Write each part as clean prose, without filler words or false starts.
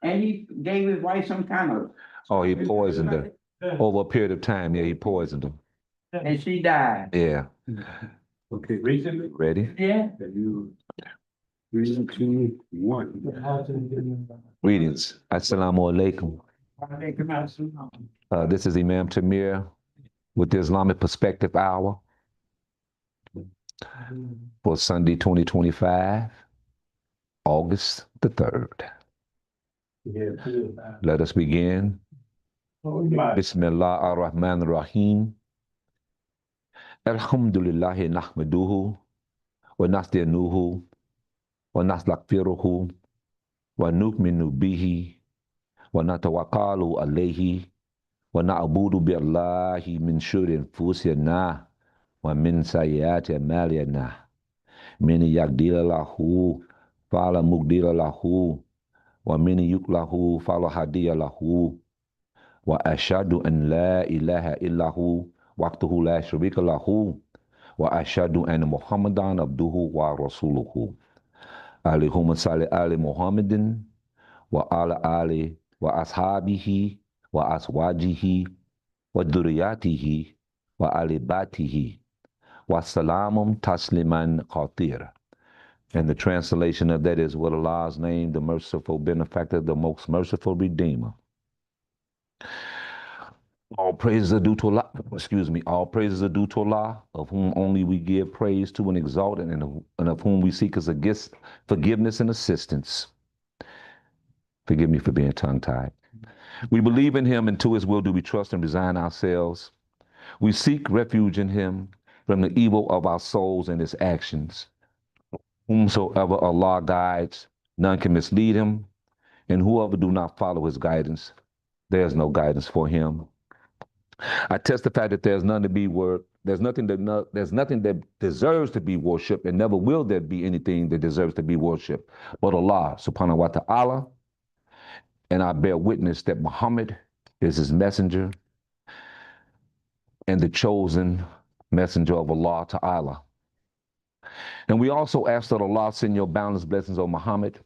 And he gave his wife some kind of. Oh, he poisoned her. Over a period of time, yeah, he poisoned her. And she died. Yeah. Okay, recently? Ready? Yeah. You, 3, 2, 1. Greetings. Assalamu alaikum. This is Imam Tamir with the Islamic Perspective Hour for Sunday, 2025, August the 3rd. Let us begin. Bismillah ar-Rahman ar-Rahim. Alhamdulillahi nahmaduhu wa nasta'inuhu wa nastaghfiruhu wa nu'minu bihi wa natawakkalu alayhi wa na'budu billahi min shururi anfusina wa min sayyiati a'malina. Man yahdihillahu fala mudilla lahu wa man yudlil fala hadiya lahu. Wa ashhadu an la ilaha illahu wahdahu la sharika lahu wa ashhadu anna Muhammadan abduhu wa rasuluhu. Allahumma salli ala Muhammadin wa ala ali wa ashabihi wa aswajihi wa dhurriyyatihi wa alibatihi wa salamum tasliman qatir. And the translation of that is, with Allah's name, the merciful benefactor, the most merciful redeemer. All praises are due to Allah, all praises are due to Allah, of whom only we give praise to and exalt, and of whom we seek as a gift forgiveness and assistance. Forgive me for being tongue-tied. We believe in him, and to his will do we trust and resign ourselves. We seek refuge in him from the evil of our souls and his actions. Whomsoever Allah guides, none can mislead him, and whoever do not follow his guidance, there is no guidance for him. I testify that there's none to be there's nothing that deserves to be worshipped, and never will there be anything that deserves to be worshipped but Allah subhanahu wa ta'ala. And I bear witness that Muhammad is his messenger and the chosen messenger of Allah ta'ala. And we also ask that Allah send your boundless blessings on Muhammad,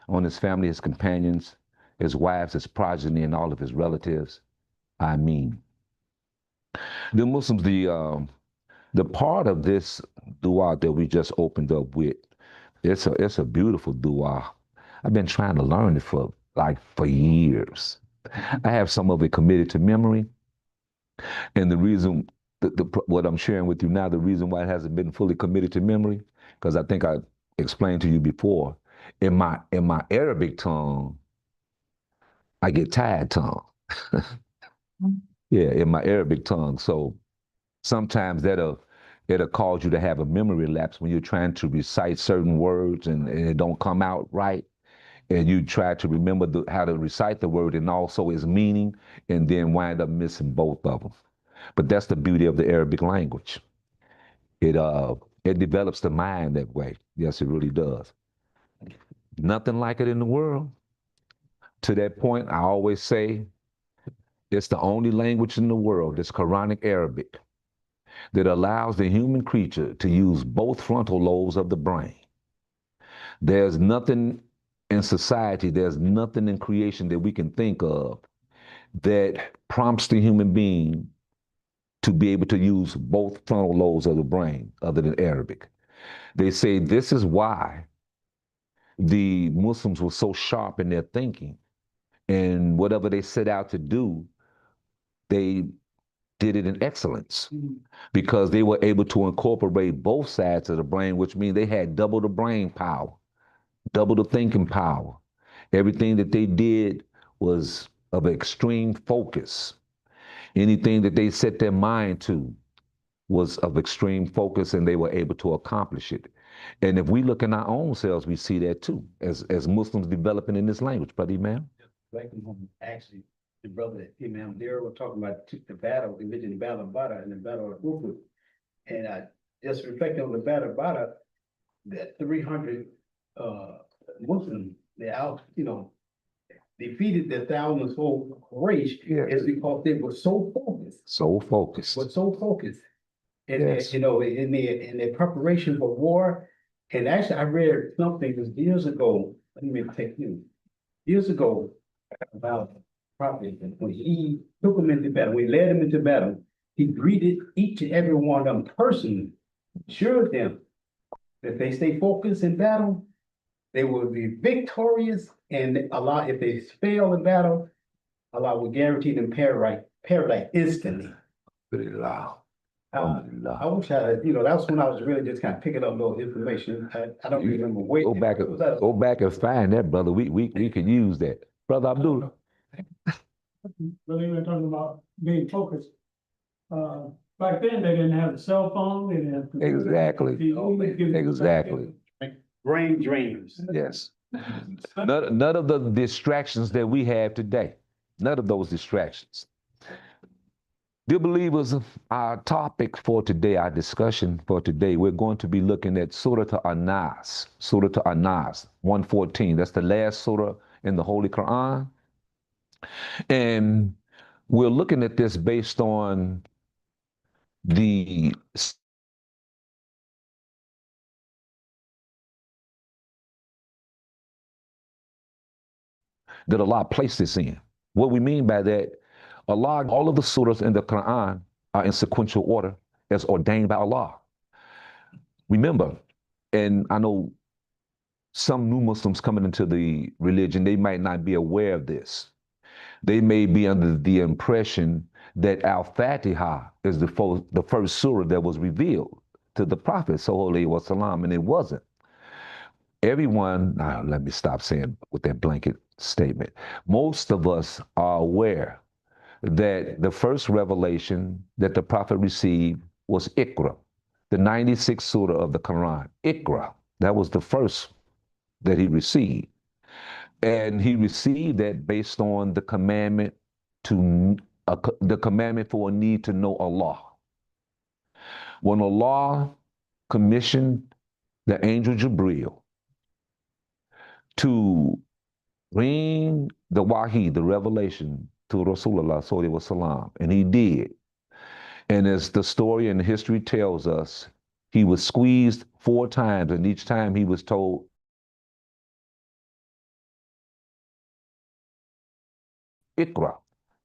on his family, his companions, his wives, his progeny, and all of his relatives. Ameen. The Muslims, the part of this dua that we just opened up with, it's a beautiful dua. I've been trying to learn it for years. I have some of it committed to memory, and the reason what I'm sharing with you now, the reason why it hasn't been fully committed to memory, because I think I explained to you before, in my Arabic tongue, I get tired tongue. Yeah, in my Arabic tongue. So sometimes it'll cause you to have a memory lapse when you're trying to recite certain words and it don't come out right. And you try to remember how to recite the word and also its meaning, and then wind up missing both of them. But that's the beauty of the Arabic language. It develops the mind that way. Yes, it really does. Nothing like it in the world. To that point, I always say, it's the only language in the world, this Quranic Arabic, that allows the human creature to use both frontal lobes of the brain. There's nothing in society, there's nothing in creation that we can think of that prompts the human being to be able to use both frontal lobes of the brain other than Arabic. They say this is why the Muslims were so sharp in their thinking, and whatever they set out to do, they did it in excellence, because they were able to incorporate both sides of the brain, which means they had double the brain power, double the thinking power. Everything that they did was of extreme focus. Anything that they set their mind to was of extreme focus, and they were able to accomplish it. And if we look in our own selves, we see that too, as Muslims developing in this language. Brother Imam? Actually, the brother Imam there were talking about the battle, the mentioned the battle of Badr and the battle of Uhud. And just reflecting on the battle of Badr, that 300 Muslims, they defeated the thousands-fold race, is because they were so focused. So focused. And Yes. in their preparation for war. And actually, I read something years ago. Years ago, about prophet. When he took them into battle, when he led them into battle, he greeted each and every one of them personally, assured them that if they stay focused in battle, they will be victorious. And Allah, if they fail in battle, Allah will guarantee them paradise instantly. Pretty loud. I wish that was when I was really just kind of picking up little information. I don't remember where. Go back and find that, brother. We can use that. Brother Abdullah. Really, we're talking about being focused. Back then, they didn't have a cell phone, they didn't have. computers, Exactly. TV, Exactly. Brain drainers. Yes. None of the distractions that we have today. None of those distractions. Dear believers, our topic for today, our discussion for today, we're going to be looking at Surah An-Nas, 114. That's the last surah in the Holy Quran. And we're looking at this based on the that Allah placed this in. What we mean by that, Allah, all of the surahs in the Quran are in sequential order as ordained by Allah. Remember, and I know some new Muslims coming into the religion, they might not be aware of this. They may be under the impression that Al-Fatiha is the first surah that was revealed to the Prophet, sallallahu alaihi wasallam, and it wasn't. Everyone, now let me stop saying with that blanket statement. Most of us are aware that the first revelation that the Prophet received was Iqra, the 96th surah of the Quran. Iqra, that was the first that he received. And he received that based on the commandment the commandment for a need to know Allah. When Allah commissioned the angel Jibreel to bring the wahi, the revelation, to Rasulullah sallallahu alaihi wasallam, and he did. And as the story and history tells us, he was squeezed 4 times, and each time he was told, Iqra.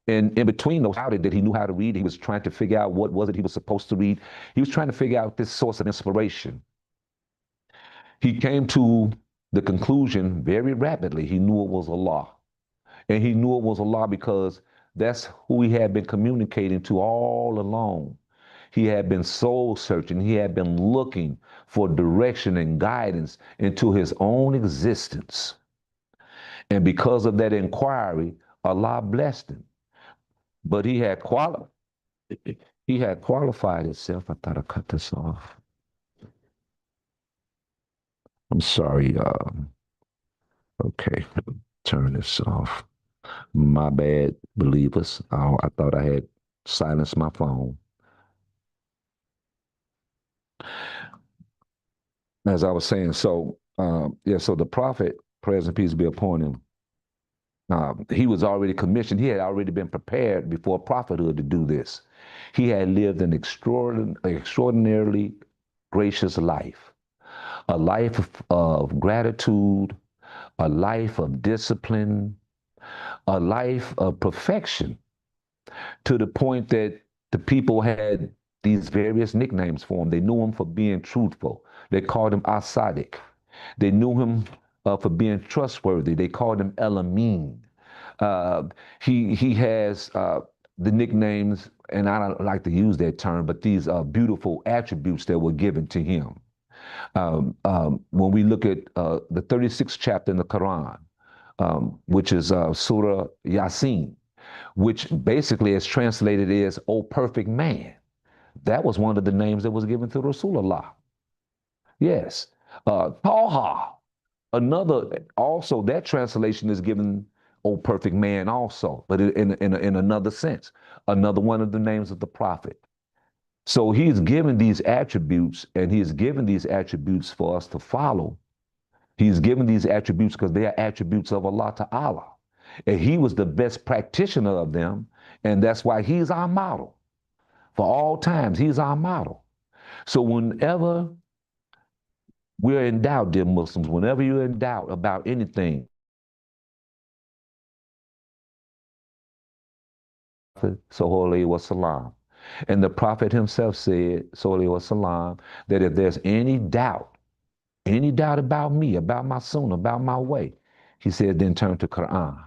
And in between those, doubted that he knew how to read. He was trying to figure out what was it he was supposed to read. He was trying to figure out this source of inspiration. He came to the conclusion very rapidly. He knew it was Allah. And he knew it was Allah because that's who he had been communicating to all along. He had been soul searching. He had been looking for direction and guidance into his own existence. And because of that inquiry, Allah blessed him. But he had qualified himself. I thought I cut this off. I'm sorry. Okay, turn this off. My bad, believers. I thought I had silenced my phone. As I was saying, so the prophet, praise and peace be upon him, he was already commissioned. He had already been prepared before prophethood to do this. He had lived an extraordinarily gracious life, a life of gratitude, a life of discipline, a life of perfection, to the point that the people had these various nicknames for him. They knew him for being truthful. They called him As-Sadiq. They knew him for being trustworthy. They called him El Amin. He has the nicknames, and I don't like to use that term, but these beautiful attributes that were given to him. When we look at the 36th chapter in the Quran, which is Surah Yasin, which basically is translated as, "O perfect man." That was one of the names that was given to Rasulullah. Yes. Taha, also that translation is given, "O perfect man" also, but in another sense, another one of the names of the prophet. So he's given these attributes, and he has given these attributes for us to follow. He's given these attributes because they are attributes of Allah Ta'ala. And he was the best practitioner of them, and that's why he's our model. For all times, he's our model. So whenever we're in doubt, dear Muslims, whenever you're in doubt about anything, Sallallahu Alaihi Wasallam. And the Prophet himself said, Sallallahu Alaihi Wasallam, that if there's any doubt about me, about my sunnah, about my way, he said, then turn to Quran,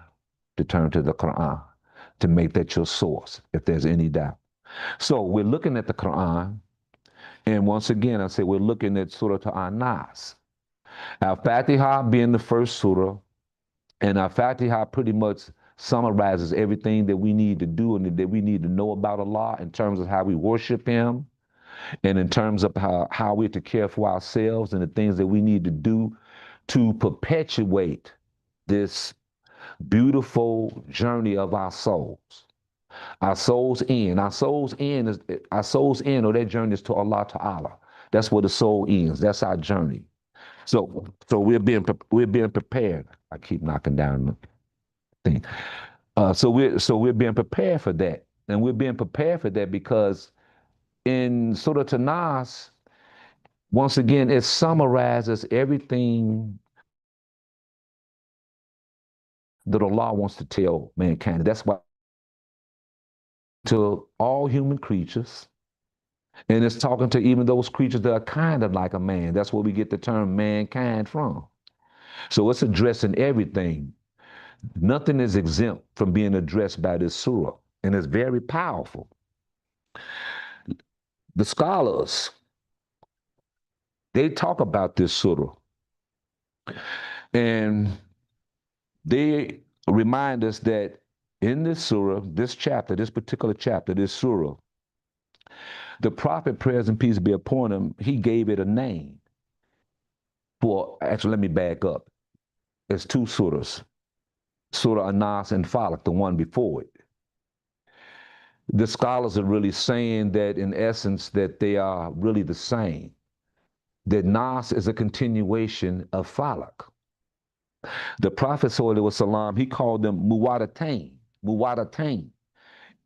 to turn to the Quran, to make that your source, if there's any doubt. So we're looking at the Quran, and once again, I say we're looking at Surah An-Nas. Al-Fatiha being the first surah, and Al-Fatiha pretty much summarizes everything that we need to do and that we need to know about Allah in terms of how we worship Him, and in terms of how we're to care for ourselves and the things that we need to do to perpetuate this beautiful journey of our souls. Our souls end. Our souls end or that journey is to Allah Ta'ala. That's where the soul ends. That's our journey. So we're being prepared. I keep knocking down the thing. So we're being prepared for that, and we're being prepared for that because in Surah An-Nas, once again, it summarizes everything that Allah wants to tell mankind. That's why to all human creatures, and it's talking to even those creatures that are kind of like a man. That's where we get the term mankind from. So it's addressing everything. Nothing is exempt from being addressed by this surah, and it's very powerful. The scholars, they talk about this surah, and they remind us that in this surah, this chapter, this particular chapter, this surah, the Prophet, prayers and peace be upon him, he gave it a name. Actually, let me back up. It's two surahs, Surah An-Nas and Falaq, the one before it. The scholars are really saying that in essence that they are really the same. That Nas is a continuation of Falaq. The Prophet Sallallahu Alaihi Wasallam, he called them muwadatain.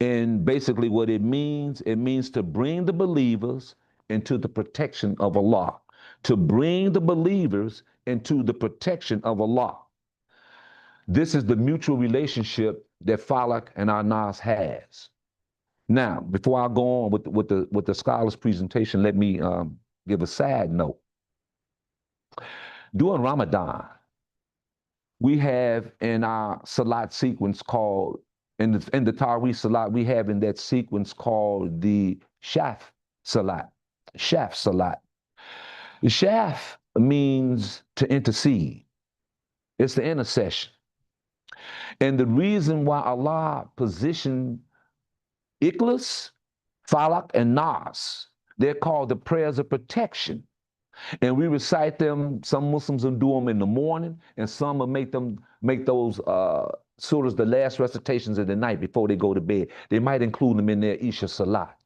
And basically what it means to bring the believers into the protection of Allah. To bring the believers into the protection of Allah. This is the mutual relationship that Falaq and An-Nas has. Now, before I go on with the scholar's presentation, let me give a side note. During Ramadan, we have in our Salat sequence called, in the Taraweeh Salat, we have in that sequence called the Shaf Salat. Shaf Salat. Shaf means to intercede. It's the intercession. And the reason why Allah positioned Ikhlas, Falaq, and Nas, they're called the prayers of protection. And we recite them. Some Muslims will do them in the morning, and some will make those surahs the last recitations of the night before they go to bed. They might include them in their Isha Salat.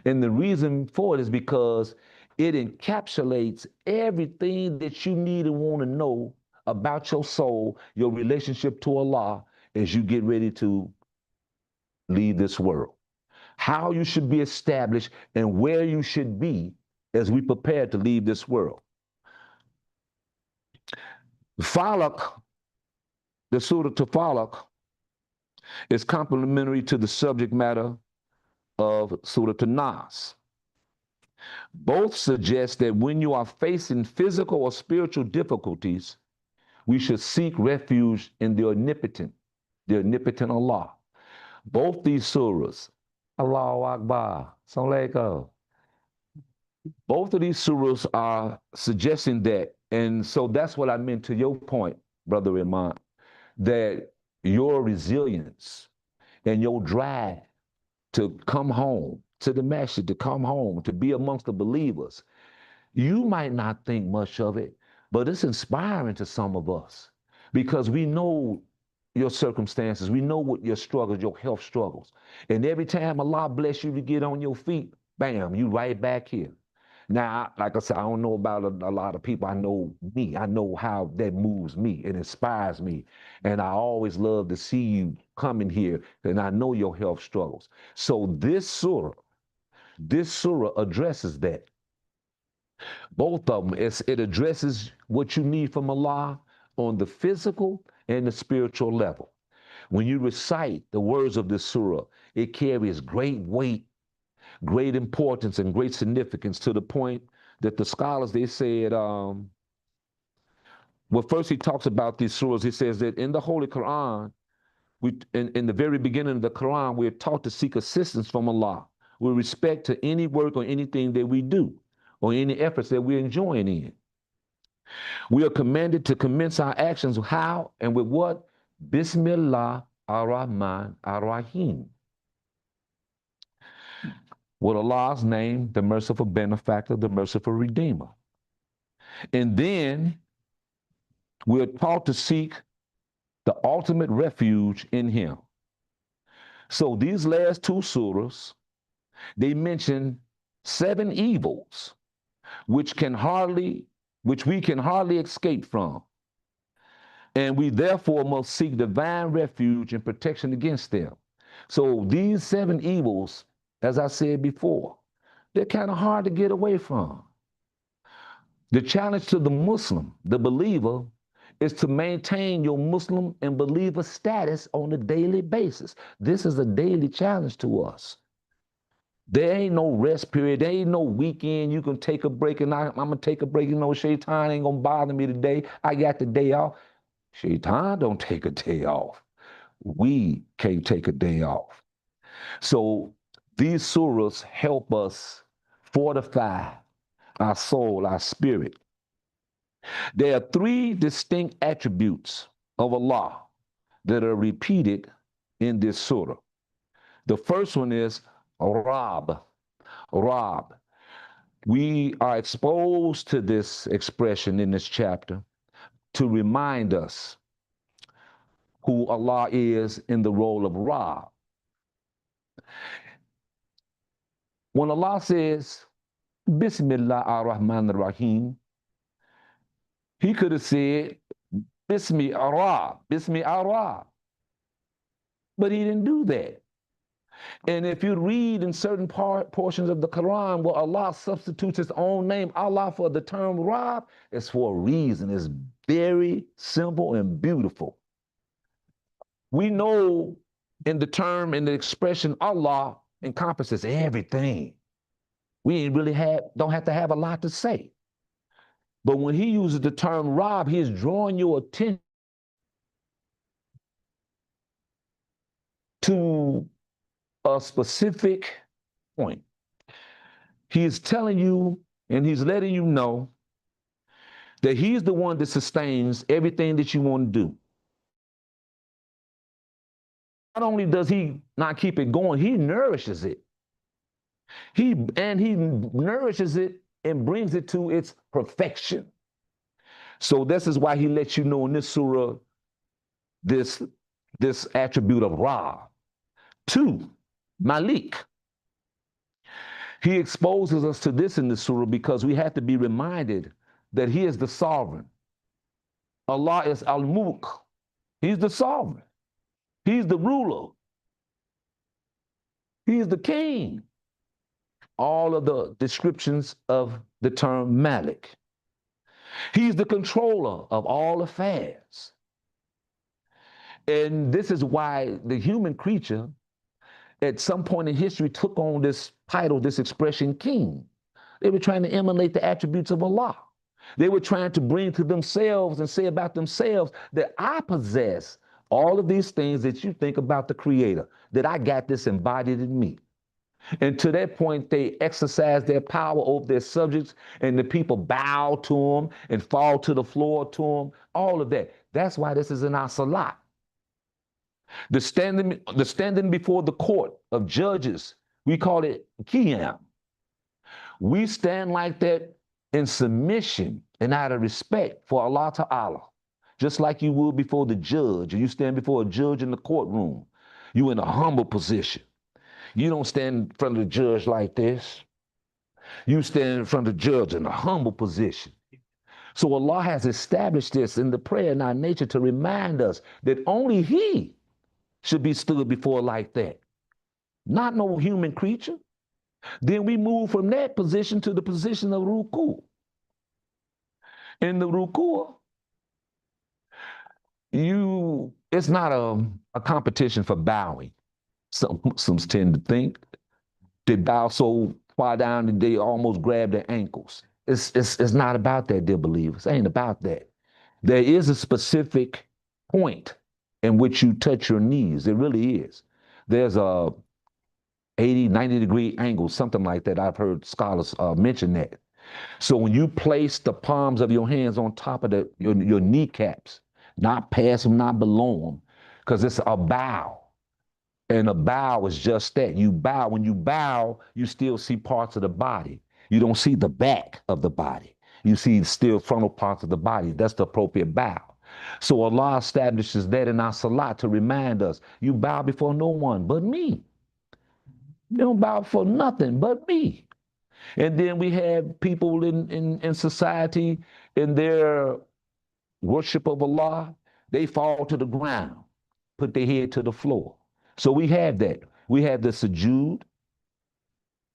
And the reason for it is because it encapsulates everything that you need and want to know about your soul, your relationship to Allah as you get ready to leave this world. How you should be established and where you should be as we prepare to leave this world. Falaq, the Surah to Falaq, is complementary to the subject matter of Surah to Nas. Both suggest that when you are facing physical or spiritual difficulties, we should seek refuge in the omnipotent Allah. Both these surahs, Allahu Akbar, Assalamu both of these surahs are suggesting that, and so that's what I meant to your point, Brother Iman, that your resilience and your drive to come home, to the masjid, to come home, to be amongst the believers, you might not think much of it, but it's inspiring to some of us because we know your circumstances, we know what your struggles, your health struggles. And every time Allah bless you to get on your feet, bam, you right back here. Now, like I said, I don't know about a lot of people. I know me. I know how that moves me. It inspires me. And I always love to see you coming here, and I know your health struggles. So this surah addresses that. Both of them, it addresses what you need from Allah on the physical and the spiritual level. When you recite the words of this surah, it carries great weight, great importance, and great significance, to the point that the scholars, they said, well, first he talks about these surahs. He says that in the Holy Quran, in the very beginning of the Quran, we're taught to seek assistance from Allah with respect to any work or anything that we do, or any efforts that we're enjoying in. We are commanded to commence our actions how and with what? Bismillah ar-Rahman ar-Rahim. With Allah's name, the merciful benefactor, the merciful redeemer. And then we're taught to seek the ultimate refuge in him. So these last two surahs, they mention 7 evils which we can hardly escape from. And we therefore must seek divine refuge and protection against them. So these 7 evils, as I said before, they're kind of hard to get away from. The challenge to the Muslim, the believer, is to maintain your Muslim and believer status on a daily basis. This is a daily challenge to us. There ain't no rest period. There ain't no weekend you can take a break and I'm going to take a break. You know, Shaitan ain't going to bother me today. I got the day off. Shaitan don't take a day off. We can't take a day off. So these surahs help us fortify our soul, our spirit. There are 3 distinct attributes of Allah that are repeated in this surah. The first one is Rab. Rab. We are exposed to this expression in this chapter to remind us who Allah is in the role of Rab. When Allah says, Bismillah ar-Rahman ar-Rahim, he could have said, Bismi Arab, Bismi Arab. But he didn't do that. And if you read in certain portions of the Quran where Allah substitutes his own name, Allah, for the term Rab, it's for a reason. It's very simple and beautiful. We know in the term, in the expression, Allah encompasses everything. We really don't have to have a lot to say. But when he uses the term Rab, he is drawing your attention to a specific point. He is telling you and he's letting you know that he's the one that sustains everything that you want to do. Not only does he not keep it going, he nourishes it. He nourishes it and brings it to its perfection. So this is why he lets you know in this surah this attribute of Ra. 2, Malik. He exposes us to this in the surah because we have to be reminded that he is the sovereign. Allah is Al-Mulk. He's the sovereign. He's the ruler. He's the king. All of the descriptions of the term Malik. He's the controller of all affairs. And this is why the human creature at some point in history took on this title, this expression, king. They were trying to emulate the attributes of Allah. They were trying to bring to themselves and say about themselves that I possess all of these things that you think about the Creator, that I got this embodied in me. And to that point, they exercise their power over their subjects, and the people bow to them and fall to the floor to them, all of that. That's why this is in our salat. The standing before the court of judges, we call it qiyam. We stand like that in submission and out of respect for Allah Ta'ala, just like you would before the judge. You stand before a judge in the courtroom. You're in a humble position. You don't stand in front of the judge like this. You stand in front of the judge in a humble position. So Allah has established this in the prayer in our nature to remind us that only He should be stood before like that, not no human creature. Then we move from that position to the position of ruku. In the ruku, you it's not a competition for bowing. Some Muslims tend to think they bow so far down that they almost grab their ankles. It's not about that, dear believers. It ain't about that. There is a specific point in which you touch your knees. It really is. There's a 80, 90-degree angle, something like that. I've heard scholars mention that. So when you place the palms of your hands on top of your kneecaps, not past them, not below them, because it's a bow. And a bow is just that. You bow. When you bow, you still see parts of the body. You don't see the back of the body. You see still frontal parts of the body. That's the appropriate bow. So Allah establishes that in our salat to remind us, you bow before no one but me. You don't bow for nothing but me. And then we have people in society, in their worship of Allah, they fall to the ground, put their head to the floor. So we have that. We have the sujood,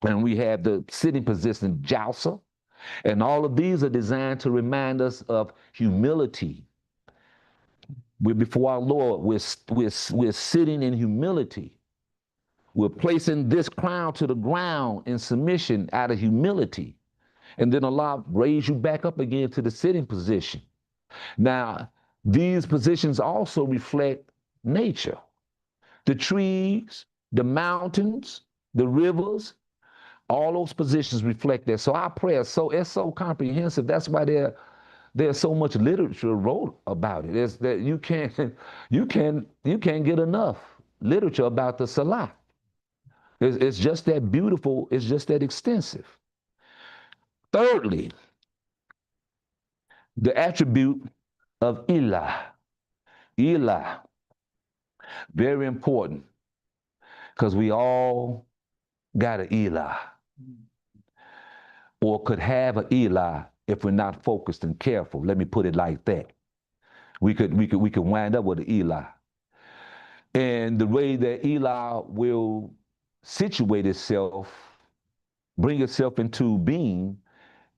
and we have the sitting position, jalsa, and all of these are designed to remind us of humility. We're before our Lord. We're sitting in humility. We're placing this crown to the ground in submission out of humility. And then Allah raise you back up again to the sitting position. Now, these positions also reflect nature. The trees, the mountains, the rivers, all those positions reflect that. So our prayer it's so comprehensive. That's why there's so much literature wrote about it. It's that you can't get enough literature about the Salah. It's just that beautiful. It's just that extensive. Thirdly, the attribute of Ilah. Ilah, very important, because we all got an Ilah, or could have an Ilah if we're not focused and careful. Let me put it like that. We could wind up with an Ilah. And the way that Ilah will situate itself, bring itself into being,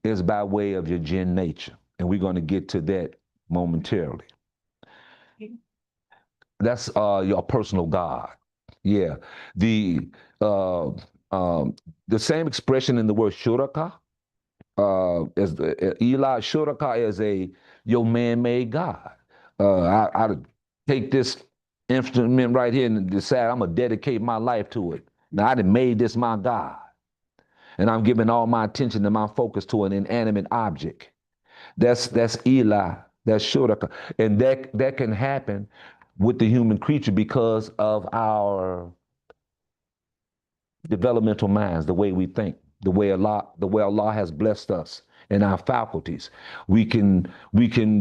is by way of your jinn nature. And we're going to get to that momentarily. That's your personal God. Yeah. The same expression in the word shuraka, as Ilah, shuraka is your man-made God. I take this instrument right here and decide I'm gonna dedicate my life to it. Now I done made this my God, and I'm giving all my attention and my focus to an inanimate object. That's Ilah, that's shuraka, and that can happen with the human creature because of our developmental minds, the way we think, the way Allah has blessed us in our faculties. We can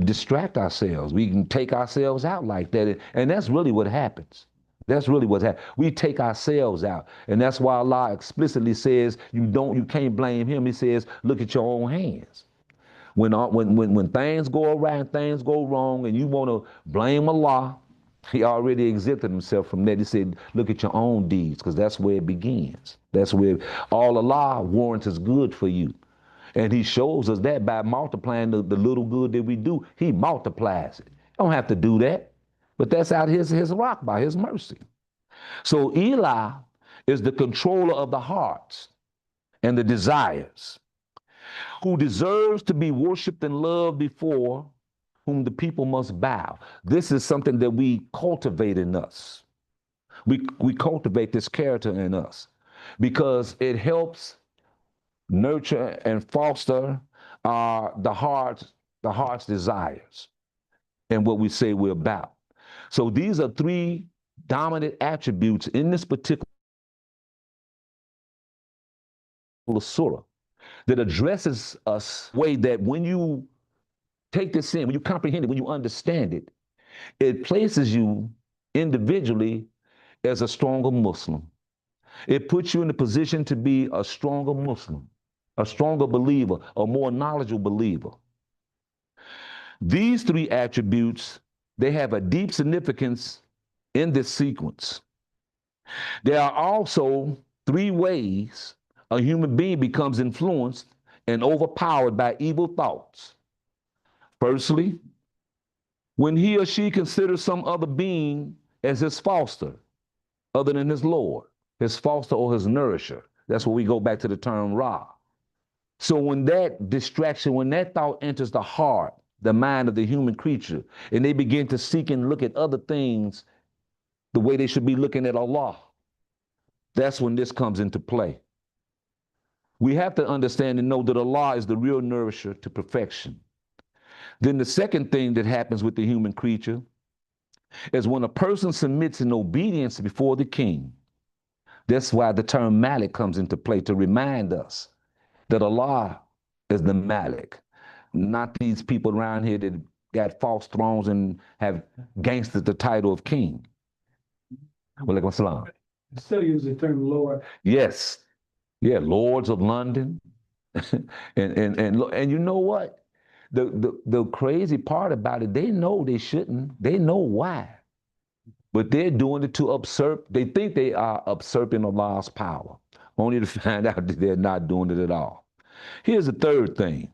distract ourselves. We can take ourselves out like that. And that's really what happens. That's really what happens. We take ourselves out. And that's why Allah explicitly says you can't blame him. He says, look at your own hands. When things go awry and things go wrong and you want to blame Allah, he already exempted himself from that. He said, look at your own deeds, because that's where it begins. That's where all Allah warrants is good for you. And he shows us that by multiplying the little good that we do, he multiplies it. Don't have to do that. But that's out his rock by his mercy. So Ilah is the controller of the hearts and the desires, who deserves to be worshiped and loved, before whom the people must bow. This is something that we cultivate in us. We cultivate this character in us because it helps nurture and foster the heart's desires and what we say we're about. So these are three dominant attributes in this particular surah that addresses us way that when you take this in, when you comprehend it, when you understand it, it places you individually as a stronger Muslim. It puts you in a position to be a stronger Muslim, a stronger believer, a more knowledgeable believer. These three attributes, they have a deep significance in this sequence. There are also three ways a human being becomes influenced and overpowered by evil thoughts. Firstly, When he or she considers some other being as his foster, other than his Lord, his foster or his nourisher. That's where we go back to the term Ra. So when that distraction, when that thought enters the heart, the mind of the human creature, and they begin to seek and look at other things the way they should be looking at Allah, that's when this comes into play. We have to understand and know that Allah is the real nourisher to perfection. Then the second thing that happens with the human creature is when a person submits in obedience before the king. That's why the term Malik comes into play, to remind us that Allah is the Malik, not these people around here that got false thrones and have gangstered the title of king. Walaikum assalam. Still use the term Lord. Yes. Yeah, lords of London. and you know what? The crazy part about it, they know they shouldn't. They know why. But they're doing it to usurp. They think they are usurping Allah's power, only to find out that they're not doing it at all. Here's the third thing.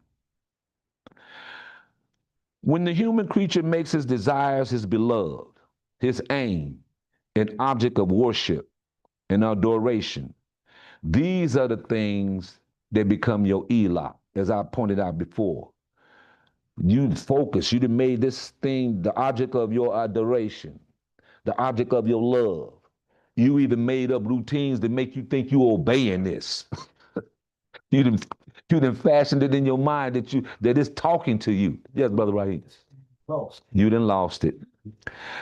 When the human creature makes his desires his beloved, his aim, an object of worship and adoration, these are the things that become your ilah, as I pointed out before. You focus, you done made this thing the object of your adoration, the object of your love. You even made up routines that make you think you obeying this. you done fashioned it in your mind that it's talking to you. Yes, Brother Rahim. Lost. You done lost it.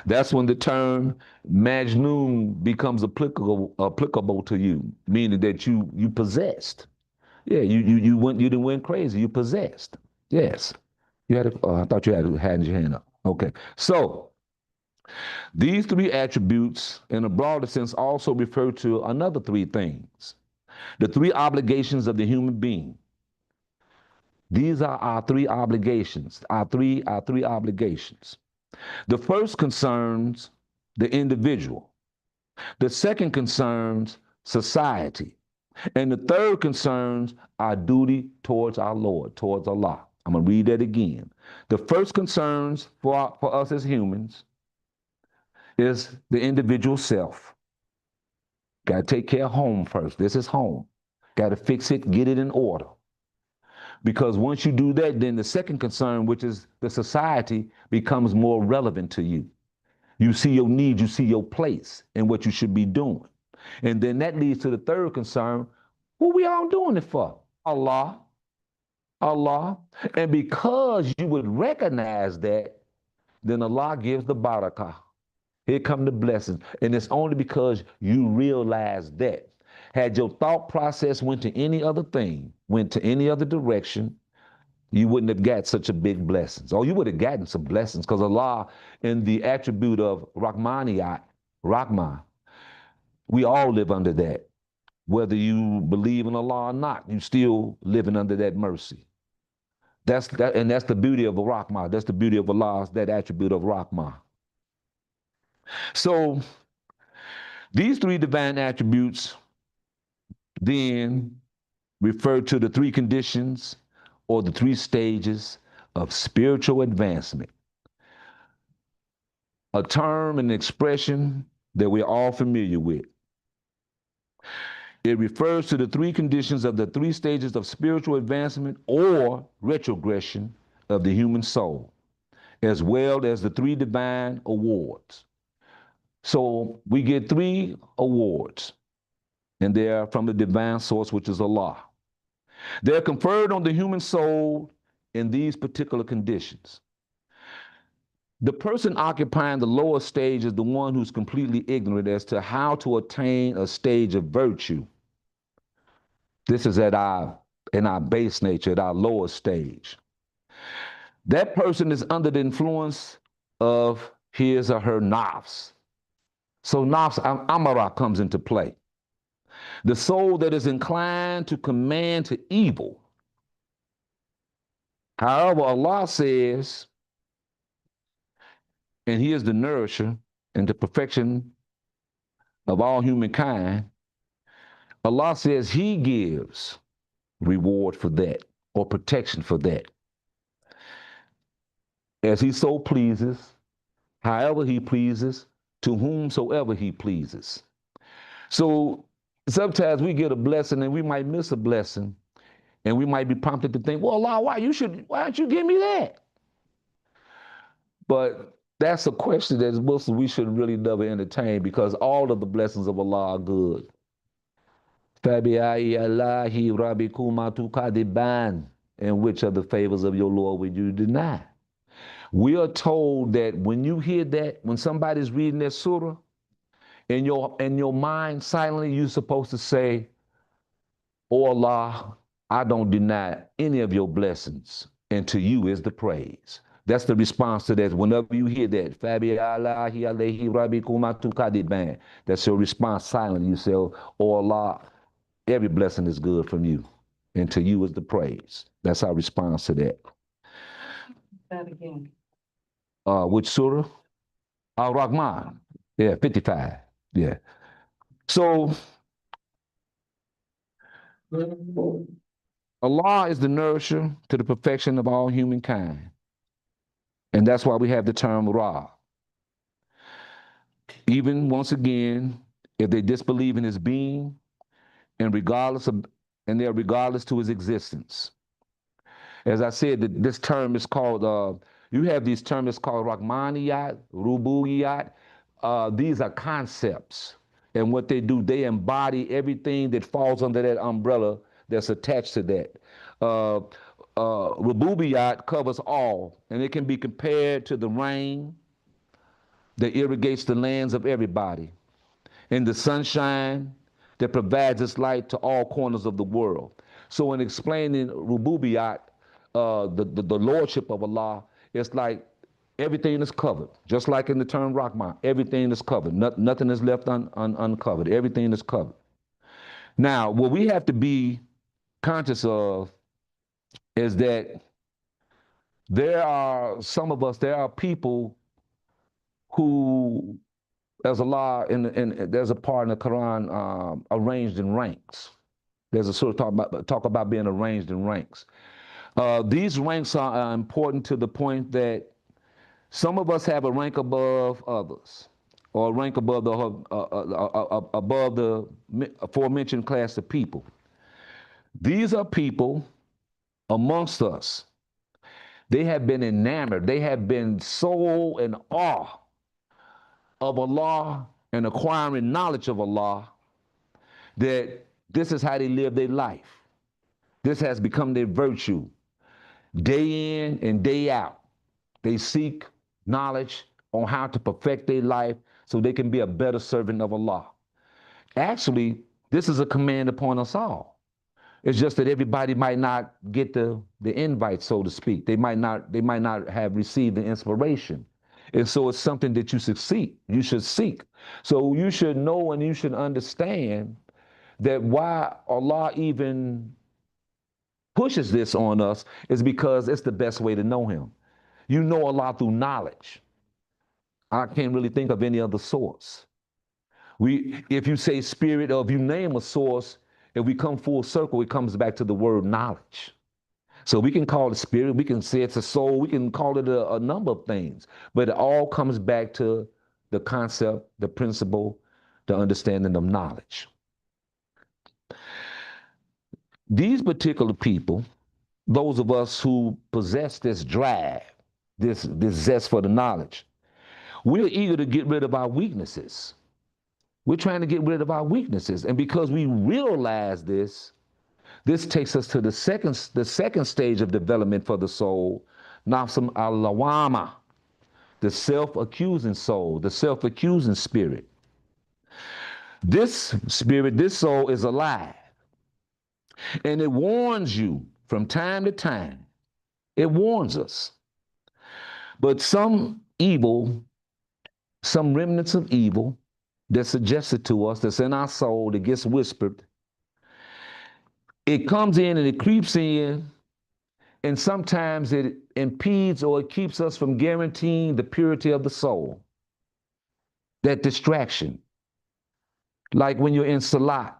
That's when the term Majnun becomes applicable to you, meaning that you possessed. Yeah, you didn't went crazy. You possessed. Yes. You had I thought you had your hand up. Okay. So these three attributes, in a broader sense, also refer to another three things. The three obligations of the human being. These are our three obligations, our three obligations. The first concerns the individual. The second concerns society. And the third concerns our duty towards our Lord, towards Allah. I'm going to read that again. The first concerns for us as humans is the individual self. Got to take care of home first. This is home. Got to fix it, get it in order. Because once you do that, then the second concern, which is the society, becomes more relevant to you. You see your needs, you see your place and what you should be doing. And then that leads to the third concern. Who we all doing it for? Allah. Allah. And because you would recognize that, then Allah gives the barakah. Here come the blessings. And it's only because you realize that. Had your thought process went to any other thing, went to any other direction, you wouldn't have got such a big blessings. Or you would have gotten some blessings, because Allah, in the attribute of Rahmaniyat, Rahmah, we all live under that. Whether you believe in Allah or not, you still living under that mercy. That's the beauty of Rahmah. That's the beauty of Allah, that attribute of Rahmah. So these three divine attributes then refer to the three conditions or the three stages of spiritual advancement. A term and expression that we're all familiar with. It refers to the three conditions of the three stages of spiritual advancement or retrogression of the human soul, as well as the three divine awards. So we get three awards, and they are from the divine source, which is Allah. They're conferred on the human soul in these particular conditions. The person occupying the lower stage is the one who's completely ignorant as to how to attain a stage of virtue. This is in our base nature, at our lower stage. That person is under the influence of his or her nafs. So nafs amara comes into play. The soul that is inclined to command to evil. However, Allah says, and he is the nourisher and the perfection of all humankind, Allah says he gives reward for that or protection for that, as he so pleases however he pleases, to whomsoever he pleases. So sometimes we get a blessing and we might miss a blessing, and we might be prompted to think, well, Allah, why don't you give me that? But that's a question that as Muslims we should really never entertain, because all of the blessings of Allah are good. فَبِأَيِّ اللَّهِ رَبِّكُمَا تُكَذِّبَانِ? And which of the favors of your Lord would you deny? We are told that when you hear that, when somebody's reading that surah, in your mind silently, you're supposed to say, "Oh Allah, I don't deny any of your blessings, and to you is the praise." That's the response to that. Whenever you hear that, "Fabi'alahi alayhi rabbikuma tukadiban," that's your response silently. You say, "Oh Allah, every blessing is good from you, and to you is the praise." That's our response to that. That again. Which surah? Al-Rahman. Yeah, 55. Yeah. So Allah is the nourisher to the perfection of all humankind. And that's why we have the term Ra. Even once again, if they disbelieve in his being and they're regardless to his existence. As I said, this term is called, you have these terms called Rahmaniyat, Rububiyat. These are concepts. And what they do, they embody everything that falls under that umbrella that's attached to that. Rububiyat covers all, and it can be compared to the rain that irrigates the lands of everybody, and the sunshine that provides its light to all corners of the world. So in explaining Rububiyat, the lordship of Allah, it's like everything is covered. Just like in the term Rahman, everything is covered. Nothing is left uncovered. Everything is covered. Now, what we have to be conscious of is that there are people who, as Allah, there's a part in the Quran arranged in ranks. There's a sort of talk about being arranged in ranks. These ranks are important to the point that some of us have a rank above others, or a rank above the aforementioned class of people. These are people amongst us. They have been enamored. They have been so in awe of Allah and acquiring knowledge of Allah that this is how they live their life. This has become their virtue. Day in and day out, they seek knowledge on how to perfect their life so they can be a better servant of Allah. Actually, this is a command upon us all. It's just that everybody might not get the invite, so to speak. They might not have received the inspiration. And so it's something that you should seek. So you should know and you should understand that why Allah even pushes this on us is because it's the best way to know him. You know Allah through knowledge. I can't really think of any other source. If you say spirit, or if you name a source, if we come full circle, it comes back to the word knowledge. So we can call it spirit, we can say it's a soul, we can call it a number of things, but it all comes back to the concept, the principle, the understanding of knowledge. These particular people, those of us who possess this drive, this zest for the knowledge, we're eager to get rid of our weaknesses. We're trying to get rid of our weaknesses. And because we realize this takes us to the second stage of development for the soul, nafsam al-lawama, the self-accusing soul, the self-accusing spirit. This spirit, this soul is alive. And it warns you from time to time. It warns us. But some remnants of evil that's suggested to us, that's in our soul, that gets whispered, it comes in and it creeps in, and sometimes it impedes or it keeps us from guaranteeing the purity of the soul. That distraction. Like when you're in Salat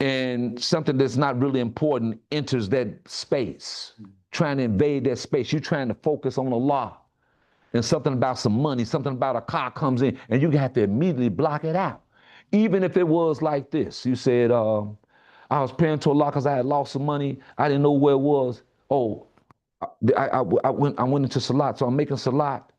and something that's not really important enters that space, trying to invade that space. You're trying to focus on Allah. and something about some money, something about a car comes in, and you have to immediately block it out. Even if it was like this, you said, I was praying to Allah because I had lost some money. I didn't know where it was. Oh, I went into salat, so I'm making salat,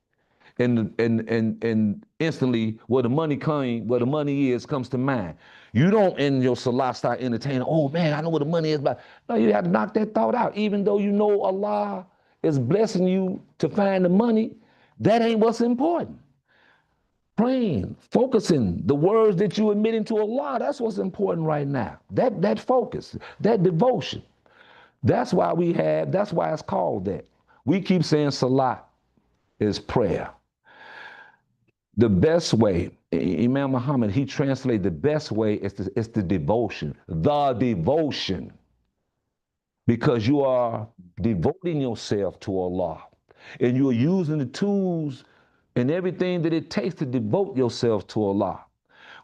and instantly where the money came, where the money is, comes to mind. You don't in your salat start entertaining. Oh man, I know where the money is, but no, you have to knock that thought out. Even though you know Allah is blessing you to find the money, that ain't what's important. Praying, focusing, the words that you admitting to Allah, that's what's important right now. That focus, that devotion. That's why it's called that. We keep saying salat is prayer. The best way, Imam Muhammad, he translated the best way is the devotion, because you are devoting yourself to Allah and you're using the tools and everything that it takes to devote yourself to Allah.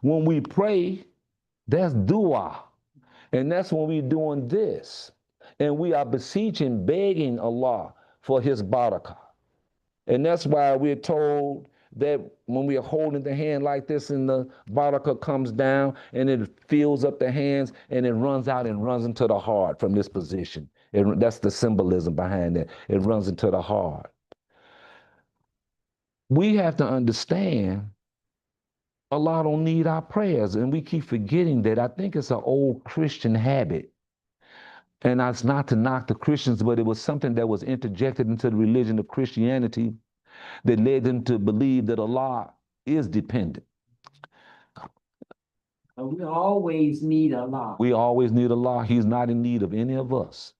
When we pray, that's dua. And that's when we're doing this. And we are beseeching, begging Allah for his barakah. And that's why we're told that when we are holding the hand like this and the barakah comes down and it fills up the hands and it runs out and runs into the heart from this position. That's the symbolism behind it. It runs into the heart. We have to understand Allah don't need our prayers, and we keep forgetting that. I think it's an old Christian habit. And that's not to knock the Christians, but it was something that was interjected into the religion of Christianity that led them to believe that Allah is dependent. We always need Allah. We always need Allah. He's not in need of any of us.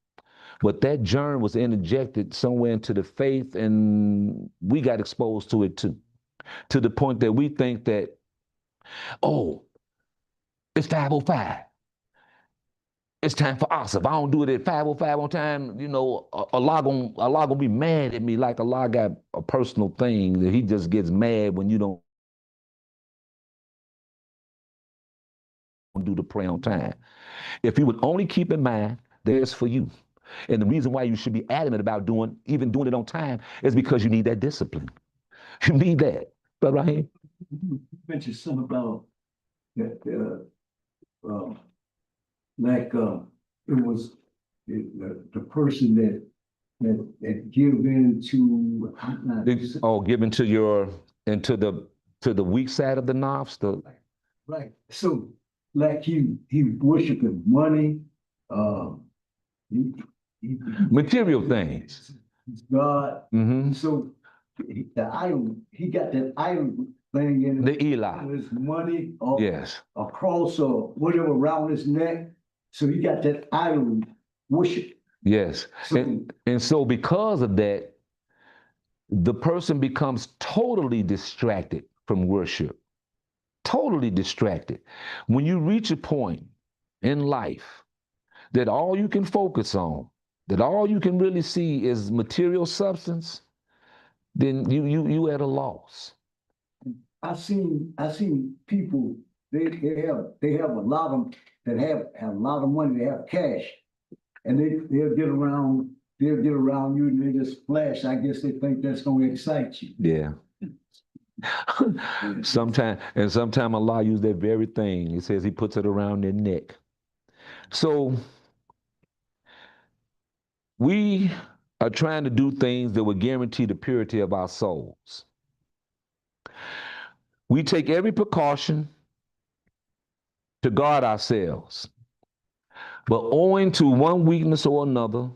But that germ was interjected somewhere into the faith, and we got exposed to it too, to the point that we think that, oh, it's 5:05. It's time for us. If I don't do it at 5:05 on time, you know, Allah gonna be mad at me, like Allah got a personal thing that he just gets mad when you don't do the prayer on time. If you would only keep in mind that it's for you. And the reason why you should be adamant about even doing it on time is because you need that discipline. You need that. But Raheem? You mentioned something about that, like, it was the person that give in to, Given to the weak side of the nafs, right, so, like he worshiping money, he, material things. God, Mm-hmm. so the idol, he got that idol thing in The Eli. his money or Yes. a cross or whatever around his neck. So he got that idol worship. Yes. So, And so because of that, the person becomes totally distracted from worship. Totally distracted. When you reach a point in life that all you can focus on, that all you can really see is material substance, then you at a loss. I seen people, they have a lot of them that have a lot of money, they have cash. And they'll get around you and they just flash. I guess they think that's gonna excite you. Yeah. Sometimes Allah use that very thing. He says he puts it around their neck. So we are trying to do things that will guarantee the purity of our souls. We take every precaution to guard ourselves. But owing to one weakness or another,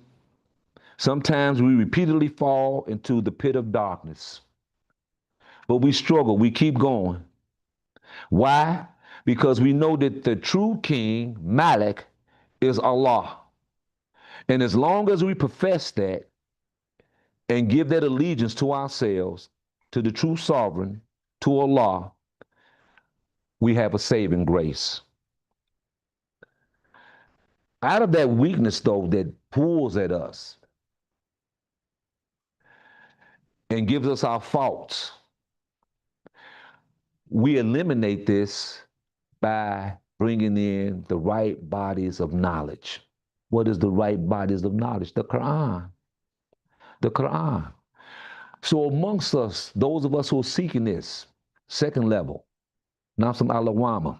sometimes we repeatedly fall into the pit of darkness. But we struggle, we keep going. Why? Because we know that the true king, Malik, is Allah. And as long as we profess that and give that allegiance to ourselves, to the true sovereign, to Allah, we have a saving grace. Out of that weakness, though, that pulls at us and gives us our faults, we eliminate this by bringing in the right bodies of knowledge. What is the right bodies of knowledge? The Quran. The Quran. So amongst us, those of us who are seeking this second level, Nafsam Alawama,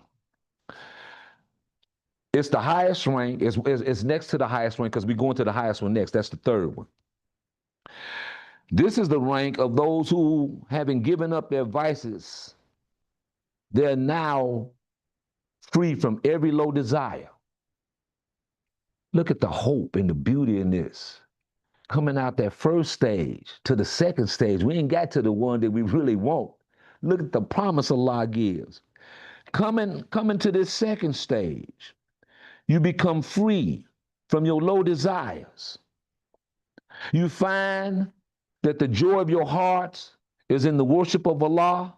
it's the highest rank, it's next to the highest rank because we're going to the highest one next. That's the third one. This is the rank of those who, having given up their vices, they're now free from every low desire. Look at the hope and the beauty in this. Coming out that first stage to the second stage, we ain't got to the one that we really want. Look at the promise Allah gives. Coming to this second stage, you become free from your low desires. You find that the joy of your heart is in the worship of Allah,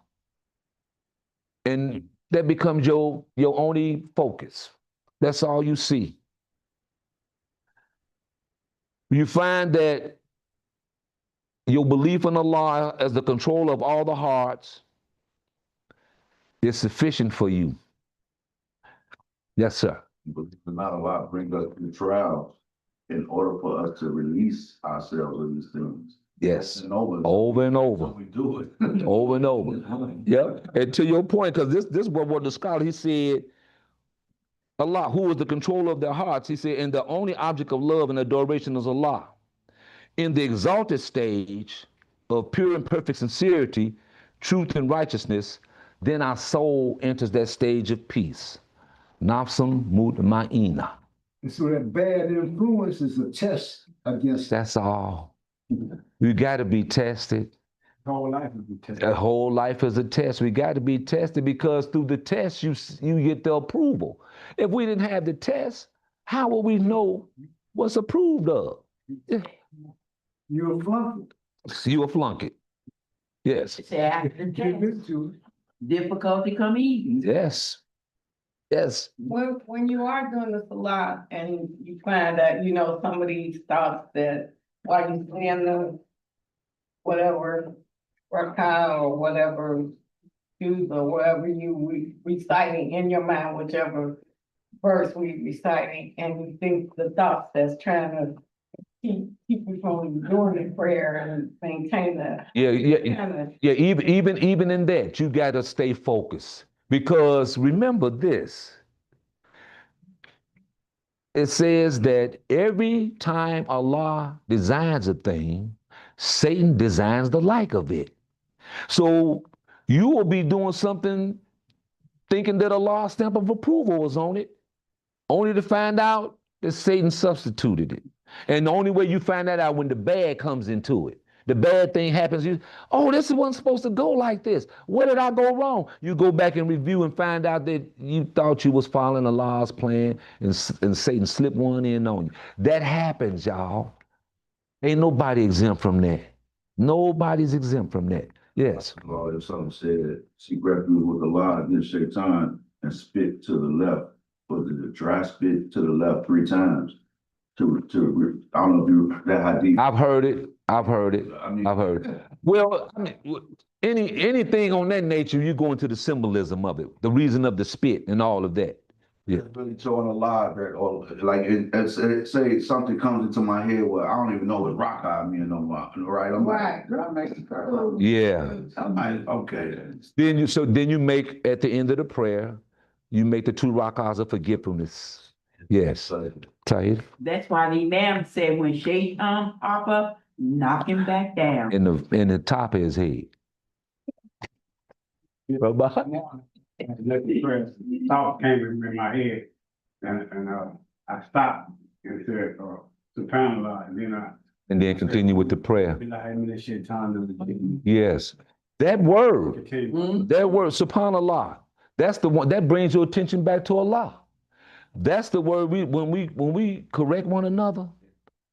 and that becomes your only focus. That's all you see. You find that your belief in Allah as the controller of all the hearts is sufficient for you. Yes, sir. But not a lot bring us through trials in order for us to release ourselves of these things. Yes. And over. Over and over. So we do it. Over and over. Yep. And to your point, because this is what the scholar, he said, Allah, who is the controller of their hearts, he said, and the only object of love and adoration is Allah. In the exalted stage of pure and perfect sincerity, truth and righteousness, then our soul enters that stage of peace. Nafsam mutma'ina. And so that bad influence is a test against that. That's all. You got to be tested. Whole life is a test. The whole life is a test. We got to be tested because through the test, you get the approval. If we didn't have the test, how will we know what's approved of? You're a flunk. You will flunk it. Yes. Say after the test, difficulty come easy. Yes. Yes. When you are doing this a lot and you find that, you know, some of these thoughts that while you saying the whatever rakah or whatever shoes or whatever you reciting in your mind, whichever verse we reciting, and you think the thoughts that's trying to keep you from doing the prayer and maintain that. Yeah. Kinda, Even in that, you got to stay focused because remember this. It says that every time Allah designs a thing, Satan designs the like of it. So you will be doing something thinking that Allah's stamp of approval was on it, only to find out that Satan substituted it. And the only way you find that out when the bad comes into it. The bad thing happens, this wasn't supposed to go like this. Where did I go wrong? You go back and review and find out that you thought you was following Allah's plan and Satan slipped one in on you. That happens, y'all. Ain't nobody exempt from that. Nobody's exempt from that. Yes. Lord, if someone said, seek refuge with Allah against Shaitan and spit to the left, was it a dry spit to the left 3 times? I don't know if you that hadith. I've heard it. I've heard it. I've heard it. Well, I mean, anything on that nature, you go into the symbolism of it, the reason of the spit and all of that. Yeah. It's really showing a lot that, or like it say something comes into my head where I don't even know what rock I mean no more. Right? I'm like, that makes sense. Yeah. I'm like, okay. Then you make at the end of the prayer, you make the 2 rakahs of forgetfulness. Yes. Tayyid. That's why the Imam said when Shaitan pop up, knock him back down. In the top of his head. Thought came in my head, and I stopped and said, subhanallah, And then continue with the prayer. then Yes. That word, continue. that word, subhanallah, that's the one that brings your attention back to Allah. That's the word when we correct one another,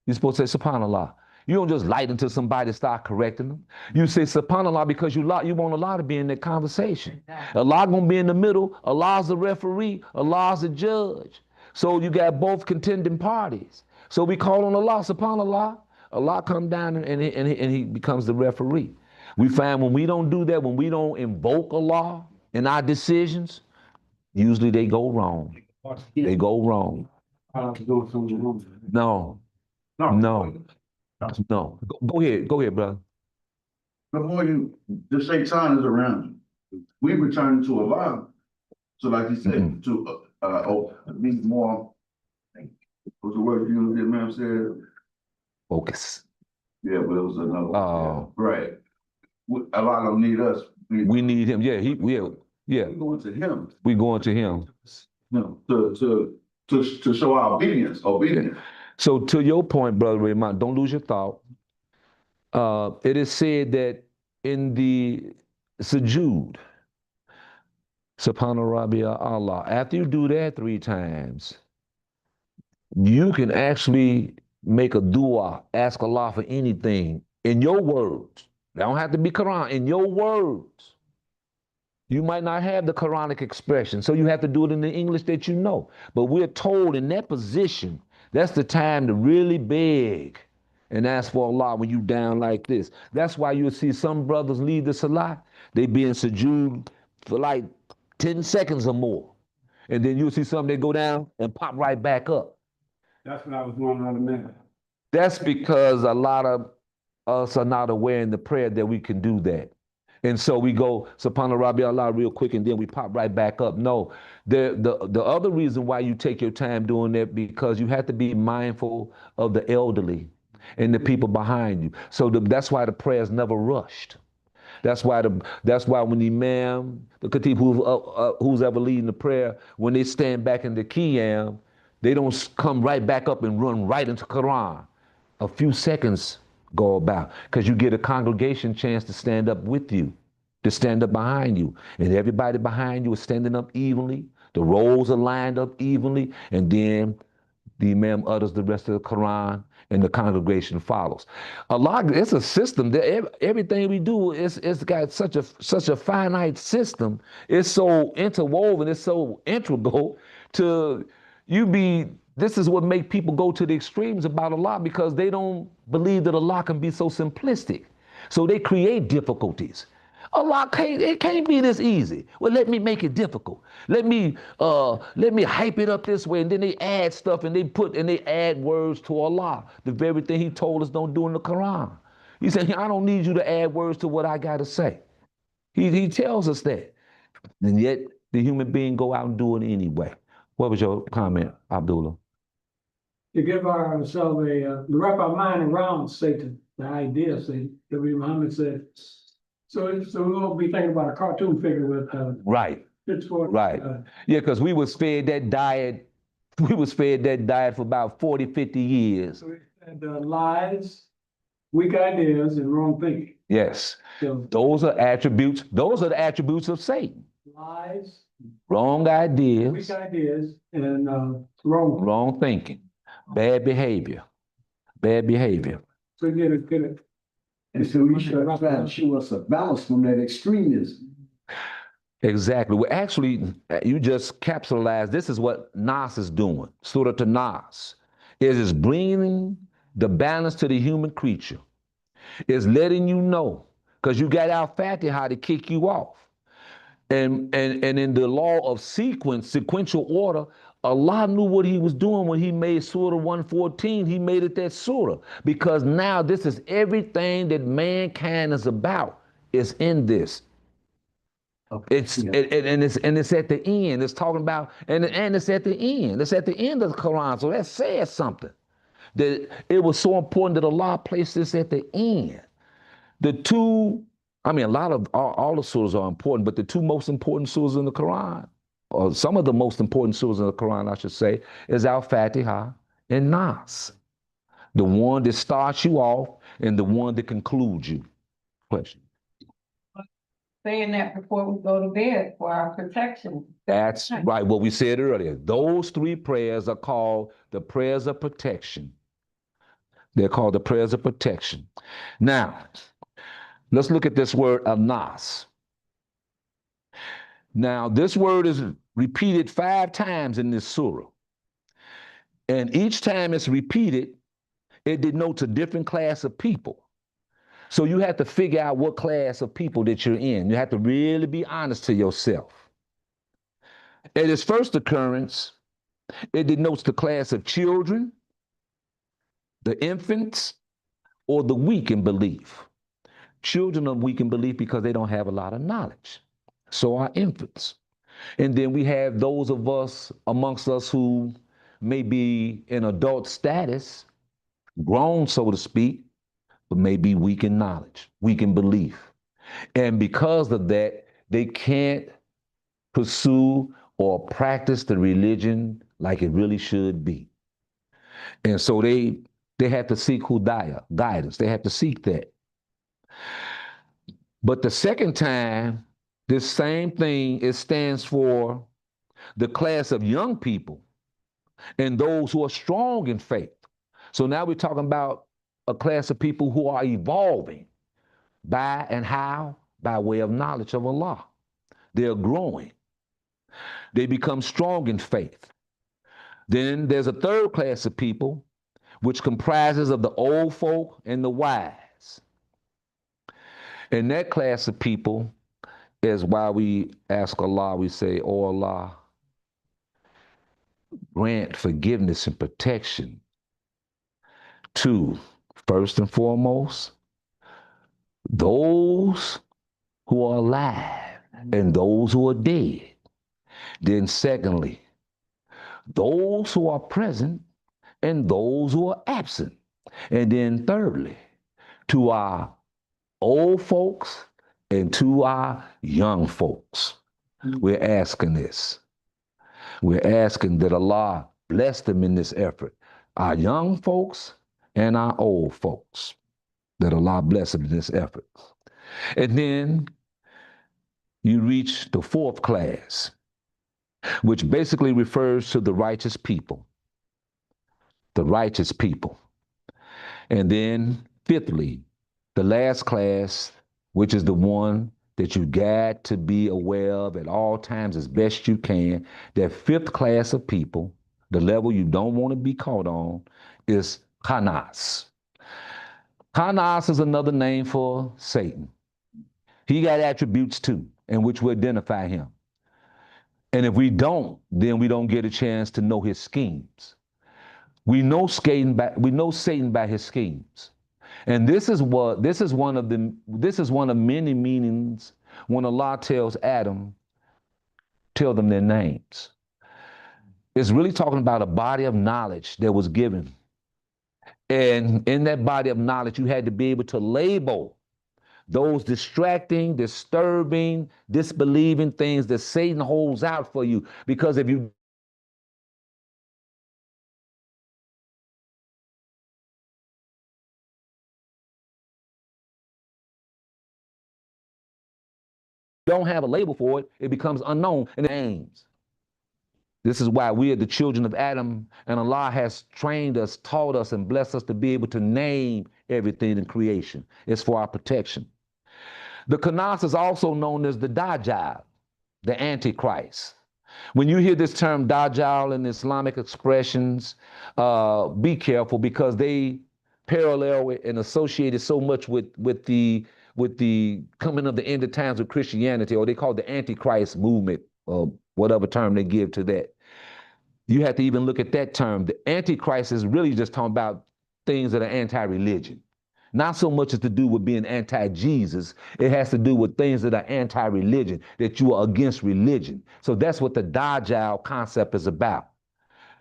you're supposed to say subhanallah. You don't just light until somebody start correcting them. You say subhanallah because you want Allah to be in that conversation. Allah gonna be in the middle. Allah's the referee. Allah's the judge. So you got both contending parties. So we call on Allah, subhanallah. Allah come down and he becomes the referee. We find when we don't do that, when we don't invoke Allah in our decisions, usually they go wrong. They go wrong. No. Go ahead, brother. the more the Shaitan is around you. We return to Allah. So like you said, be more, what's the word you used, man said? Focus. Yeah, but it was another one. Oh. Right. Allah don't need us. We need him. Yeah, yeah. We're going to him. We going to him. No, to show our obedience. So to your point, Brother Raymond, don't lose your thought. It is said that in the sujood, Subhana Rabbiya Allah, after you do that 3 times, you can actually make a dua, ask Allah for anything in your words. They don't have to be Quran, in your words. You might not have the Quranic expression, so you have to do it in the English that you know. But we're told in that position, that's the time to really beg and ask for Allah when you down like this. That's why you'll see some brothers leave the salah, they be in sujood for like 10 seconds or more. And then you'll see some, they go down and pop right back up. That's what I was wondering on the minute. That's because a lot of us are not aware in the prayer that we can do that. And so we go Subhana Rabbi Allah real quick and then we pop right back up. No, the other reason why you take your time doing that, because you have to be mindful of the elderly and the people behind you. So that's why the prayer is never rushed. That's why when the imam, the khatib, who's ever leading the prayer, when they stand back in the qiyam, they don't come right back up and run right into Quran. A few seconds go about, because you get a congregation chance to stand up with you, to stand up behind you. And everybody behind you is standing up evenly. The rows are lined up evenly. And then the imam utters the rest of the Quran and the congregation follows. It's a system that everything we do it's got such a finite system. It's so interwoven, it's so integral to this is what makes people go to the extremes about Allah, because they don't believe that Allah can be so simplistic. So they create difficulties. It can't be this easy. Well, let me make it difficult. Let me hype it up this way, and then they add stuff and they add words to Allah, the very thing He told us don't do in the Quran. He said, I don't need you to add words to what I gotta say. He tells us that. And yet the human being go out and do it anyway. What was your comment, Abdullah? To give ourselves to wrap our mind around Satan, the idea of Satan, that Muhammad said. So we won't be thinking about a cartoon figure with right. pitchfork. Right. Yeah, because we was fed that diet. We was fed that diet for about 40, 50 years. And lies, weak ideas, and wrong thinking. Yes. So, those are attributes. Those are the attributes of Satan. Lies, wrong ideas, weak ideas, and wrong thinking, bad behavior. So get it. And so you should try to show us a balance from that extremism. Exactly. Well, actually, you just capsulized. This is what Nas is doing. Surah to Nas is bringing the balance to the human creature. It's letting you know, because you got Al-Fatiha to kick you off. And in the law of sequential order, Allah knew what He was doing when He made Surah 114. He made it that surah, because now this is everything that mankind is about. It's in this. Okay. It's at the end. It's talking about and it's at the end. It's at the end of the Quran. So that says something. That it was so important that Allah placed this at the end. A lot of all the surahs are important, but the 2 most important surahs in the Quran, or some of the most important surahs in the Quran, I should say, is Al-Fatiha and Nas. The one that starts you off and the one that concludes you. Question. Saying that before we go to bed for our protection. That's right, what we said earlier. Those 3 prayers are called the prayers of protection. They're called the prayers of protection. Now, let's look at this word Nas. Now, this word is repeated 5 times in this surah. And each time it's repeated, it denotes a different class of people. So you have to figure out what class of people that you're in. You have to really be honest to yourself. At its first occurrence, it denotes the class of children, the infants, or the weak in belief. children of weak in belief because they don't have a lot of knowledge. So are infants. And then we have those of us amongst us who may be in adult status, grown, so to speak, but may be weak in knowledge, weak in belief. And because of that, they can't pursue or practice the religion like it really should be. And so they have to seek hudaya, guidance. They have to seek that. But the second time, this same thing, it stands for the class of young people and those who are strong in faith. So now we're talking about a class of people who are evolving by and how? By way of knowledge of Allah. They're growing. They become strong in faith. Then there's a third class of people, which comprises of the old folk and the wise. And that class of people is why we ask Allah, we say, oh Allah, grant forgiveness and protection to, first and foremost, those who are alive and those who are dead. Then secondly, those who are present and those who are absent. And then thirdly, to our old folks and to our young folks. We're asking this. We're asking that Allah bless them in this effort. Our young folks and our old folks. That Allah bless them in this effort. And then you reach the fourth class, which basically refers to the righteous people. The righteous people. And then fifthly, the last class, which is the one that you got to be aware of at all times as best you can. That fifth class of people, the level you don't want to be caught on, is Khanas. Khanas is another name for Satan. He got attributes too, in which we identify him. And if we don't, then we don't get a chance to know his schemes. We know Satan by his schemes. And this is one of many meanings when Allah tells Adam, tell them their names. It's really talking about a body of knowledge that was given. And in that body of knowledge, you had to be able to label those distracting, disturbing, disbelieving things that Satan holds out for you. Because if you don't have a label for it, it becomes unknown and it aims. This is why we are the children of Adam, and Allah has trained us, taught us, and blessed us to be able to name everything in creation. It's for our protection. The Khanas is also known as the Dajjal, the Antichrist. When you hear this term Dajjal in Islamic expressions, be careful because they parallel it and associate it so much with the coming of the end of times of Christianity, or they call it the Antichrist movement, or whatever term they give to that. You have to even look at that term. The Antichrist is really just talking about things that are anti-religion. Not so much as to do with being anti-Jesus. It has to do with things that are anti-religion, that you are against religion. So that's what the Dajjal concept is about.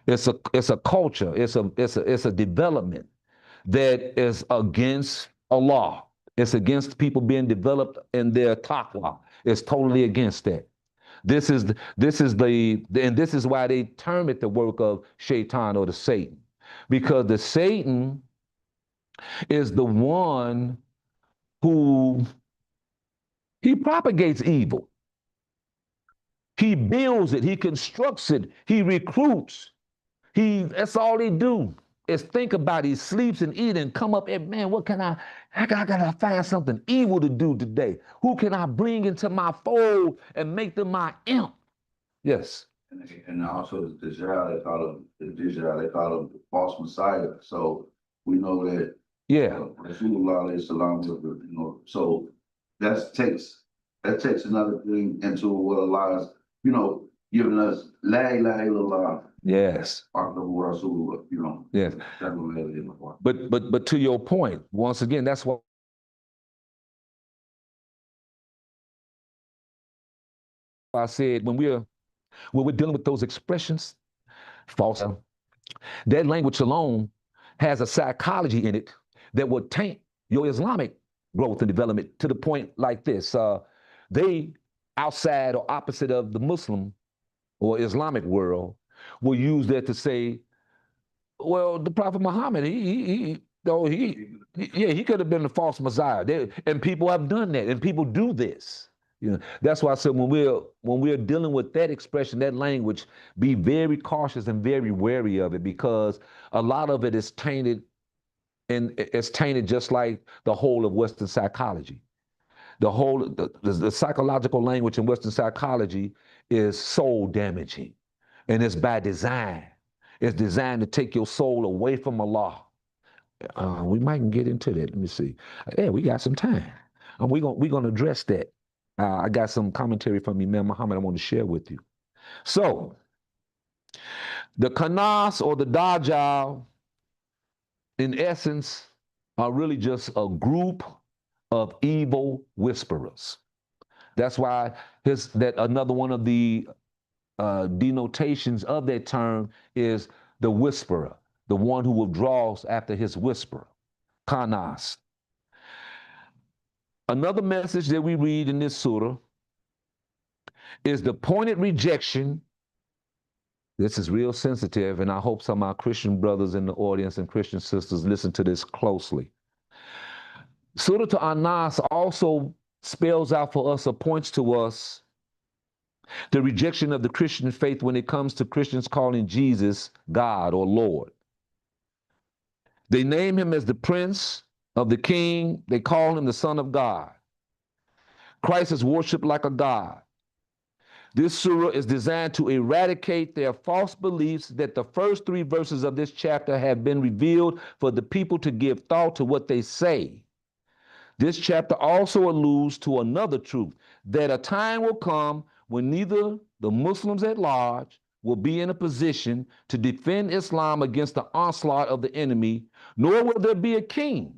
It's a culture. It's a development that is against Allah. It's against people being developed in their taqwa. It's totally against that. This is why they term it the work of Shaitan or the Satan, because the Satan is the one who he propagates evil. He builds it. He constructs it. He recruits. That's all they do is think about it. He sleeps and eats and come up and, man, what can I gotta find something evil to do today. Who can I bring into my fold and make them my imp? Yes. And also the Dajjal, they call him the false Messiah. So we know that Rasulullah alayhi salam, so that takes another thing into what Allah is, giving us la ilaha illallah. Yes. Rasulullah, Yes. But to your point, once again, that's why I said when we're dealing with those expressions, false, that language alone has a psychology in it that will taint your Islamic growth and development to the point like this. They, outside or opposite of the Muslim or Islamic world, will use that to say, well, the Prophet Muhammad, he could have been the false Messiah. And people have done that, and people do this. You know, that's why I said when we're dealing with that expression, that language, be very cautious and very wary of it, because a lot of it is tainted, and it's tainted just like the whole of Western psychology. The psychological language in Western psychology is soul damaging, and it's by design. It's designed to take your soul away from Allah. We might get into that. Let me see. Yeah, we got some time. We're gonna address that. I got some commentary from Imam Muhammad I want to share with you. So, the Khanas or the Dajjal, in essence, are really just a group of evil whisperers. That's why that another one of the denotations of that term is the whisperer, the one who withdraws after his whisper, Khanas. Another message that we read in this surah is the pointed rejection. This is real sensitive, and I hope some of our Christian brothers in the audience and Christian sisters listen to this closely. Surah to Anas also spells out for us or points to us the rejection of the Christian faith when it comes to Christians calling Jesus God or Lord. They name him as the Prince of the King. They call him the Son of God. Christ is worshipped like a God. This surah is designed to eradicate their false beliefs that the first 3 verses of this chapter have been revealed for the people to give thought to what they say. This chapter also alludes to another truth, that a time will come when neither the Muslims at large will be in a position to defend Islam against the onslaught of the enemy, nor will there be a king,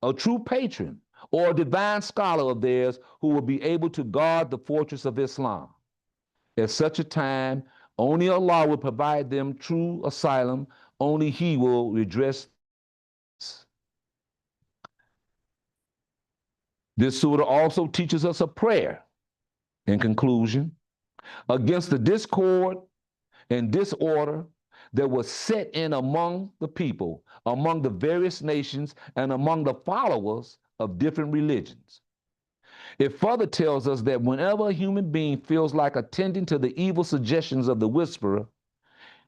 a true patron, or a divine scholar of theirs who will be able to guard the fortress of Islam. At such a time, only Allah will provide them true asylum. Only He will redress. This surah also teaches us a prayer, in conclusion, against the discord and disorder that was set in among the people, among the various nations, and among the followers of different religions. It further tells us that whenever a human being feels like attending to the evil suggestions of the whisperer,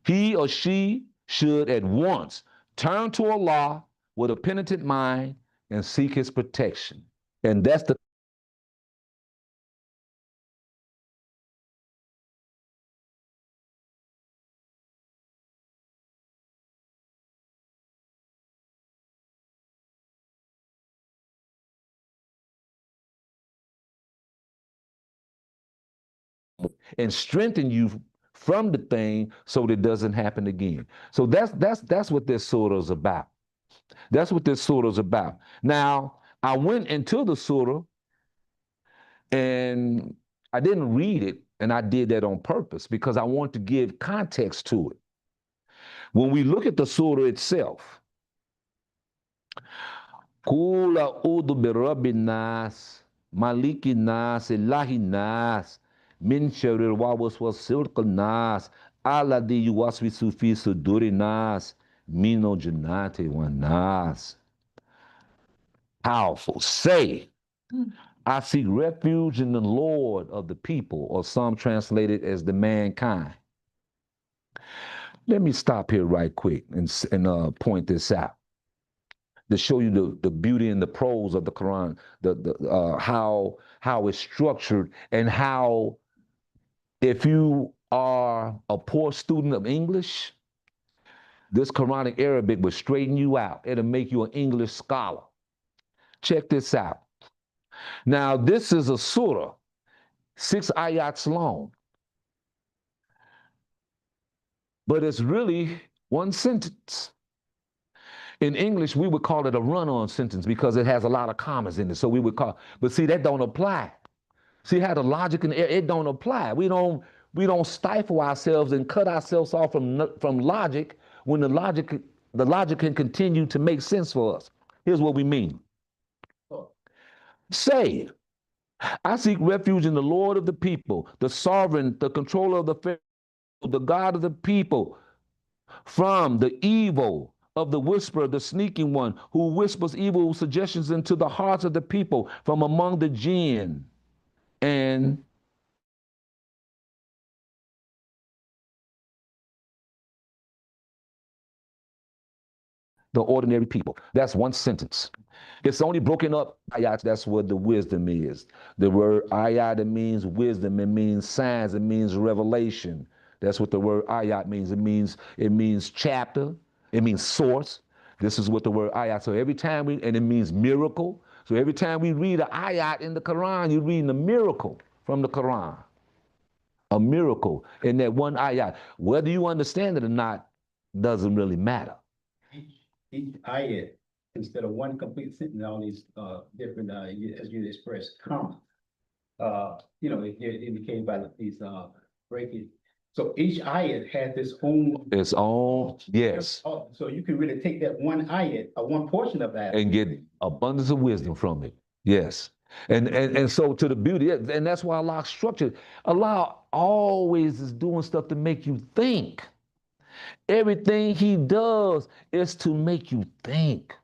he or she should at once turn to Allah with a penitent mind and seek His protection. And that's the and strengthen you from the thing so that it doesn't happen again. So that's what this surah is about. That's what this surah is about. Now, I went into the surah and I didn't read it, and I did that on purpose because I want to give context to it. When we look at the surah itself, Qul a'udhu bi rabbin nas, malikin nas, ilahin nas, min sharril waswasil nas, alladhi yuwaswisu fi suduri nas, minal jannati wan nas. Powerful. Say, I seek refuge in the Lord of the people, or some translated as the mankind. Let me stop here right quick and point this out to show you the beauty and the prose of the Quran, how it's structured, and how if you are a poor student of English, this Quranic Arabic will straighten you out. It'll make you an English scholar. Check this out. Now, this is a surah, 6 ayats long, but it's really one sentence. In English, we would call it a run-on sentence because it has a lot of commas in it. So we would call, but see, that don't apply See how the logic and it don't apply. We don't stifle ourselves and cut ourselves off from logic when the logic can continue to make sense for us. Here's what we mean. Say, I seek refuge in the Lord of the people, the sovereign, the controller of the Pharaoh, the God of the people, from the evil of the whisperer, the sneaking one, who whispers evil suggestions into the hearts of the people, from among the jinn and the ordinary people. That's one sentence. It's only broken up ayat. That's what the wisdom is. The word ayat, it means wisdom. It means signs. It means revelation. That's what the word ayat means. It means chapter. It means source. This is what the word ayat. So every time and it means miracle. So every time we read an ayat in the Quran, you're reading a miracle from the Quran. A miracle in that one ayat. Whether you understand it or not doesn't really matter. Each ayat, instead of one complete sentence, all these different as you expressed, comma. It indicated by these breaking. So each ayat has its own, yes. So you can really take that one ayat or one portion of that and get abundance of wisdom from it. Yes. And so to the beauty, and that's why Allah structured. Allah always is doing stuff to make you think. Everything he does is to make you think.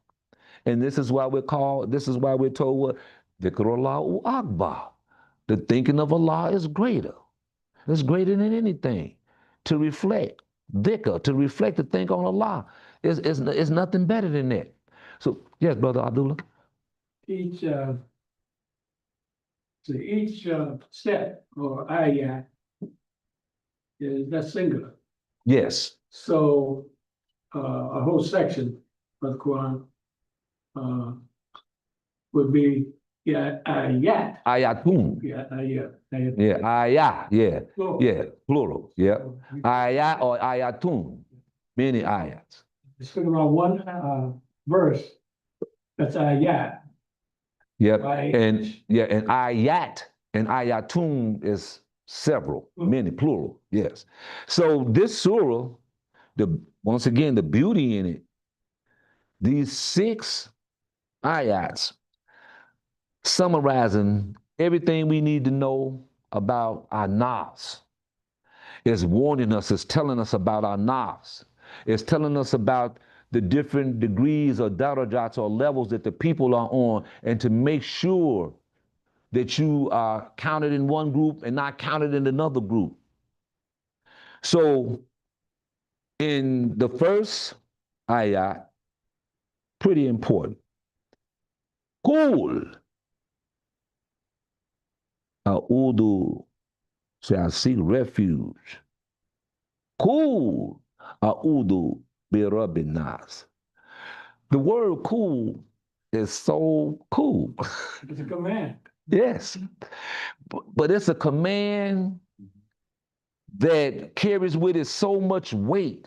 And this is why we're told what? Dhikrullahu Akbar. The thinking of Allah is greater. It's greater than anything. To reflect, dhikr, to reflect, to think on Allah is nothing better than that. So, yes, Brother Abdullah. Each step or ayat that's singular. Yes. So a whole section of the Quran would be ayat. Ayatun. Yeah, ayat. Yeah. Plural. Yeah. Plural. Yeah. Ayat or ayatun. Many ayats. Speaking about one verse, that's ayat. Yep. Right. And ayat and ayatun is several, many, plural. Yes. So this surah, once again, the beauty in it, these 6 ayats summarizing everything we need to know about our nafs. It's warning us, it's telling us about our nafs. It's telling us about the different degrees or darajats or levels that the people are on, and to make sure that you are counted in one group and not counted in another group. So in the first ayat, pretty important. Qul a'udu, say I seek refuge. Qul a'udu bi rabbin nas. The word cool is so cool. It's a command. Yes. But it's a command that carries with it so much weight,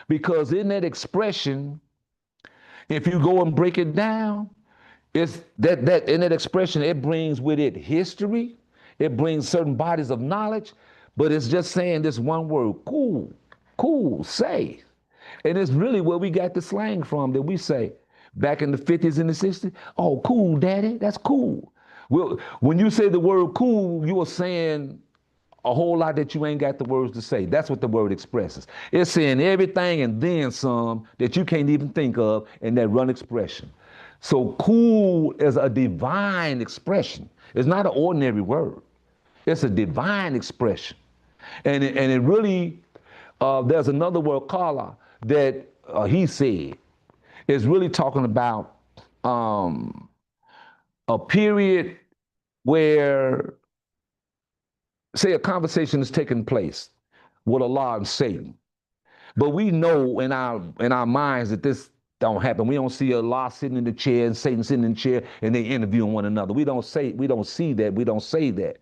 because in that expression, if you go and break it down, it's that in that expression, it brings with it history, it brings certain bodies of knowledge, but it's just saying this one word, cool, say. And it's really where we got the slang from that we say back in the 50s and the 60s. Oh, cool, daddy, that's cool. Well, when you say the word cool, you are saying a whole lot that you ain't got the words to say. That's what the word expresses. It's saying everything and then some that you can't even think of in that run expression. So cool is a divine expression. It's not an ordinary word. It's a divine expression. And it really, there's another word, kala, that he said is really talking about a period where, say, a conversation is taking place with Allah and Satan, but we know in our minds that this don't happen. We don't see Allah sitting in the chair and Satan sitting in the chair and they interviewing one another. We don't see that. We don't say that.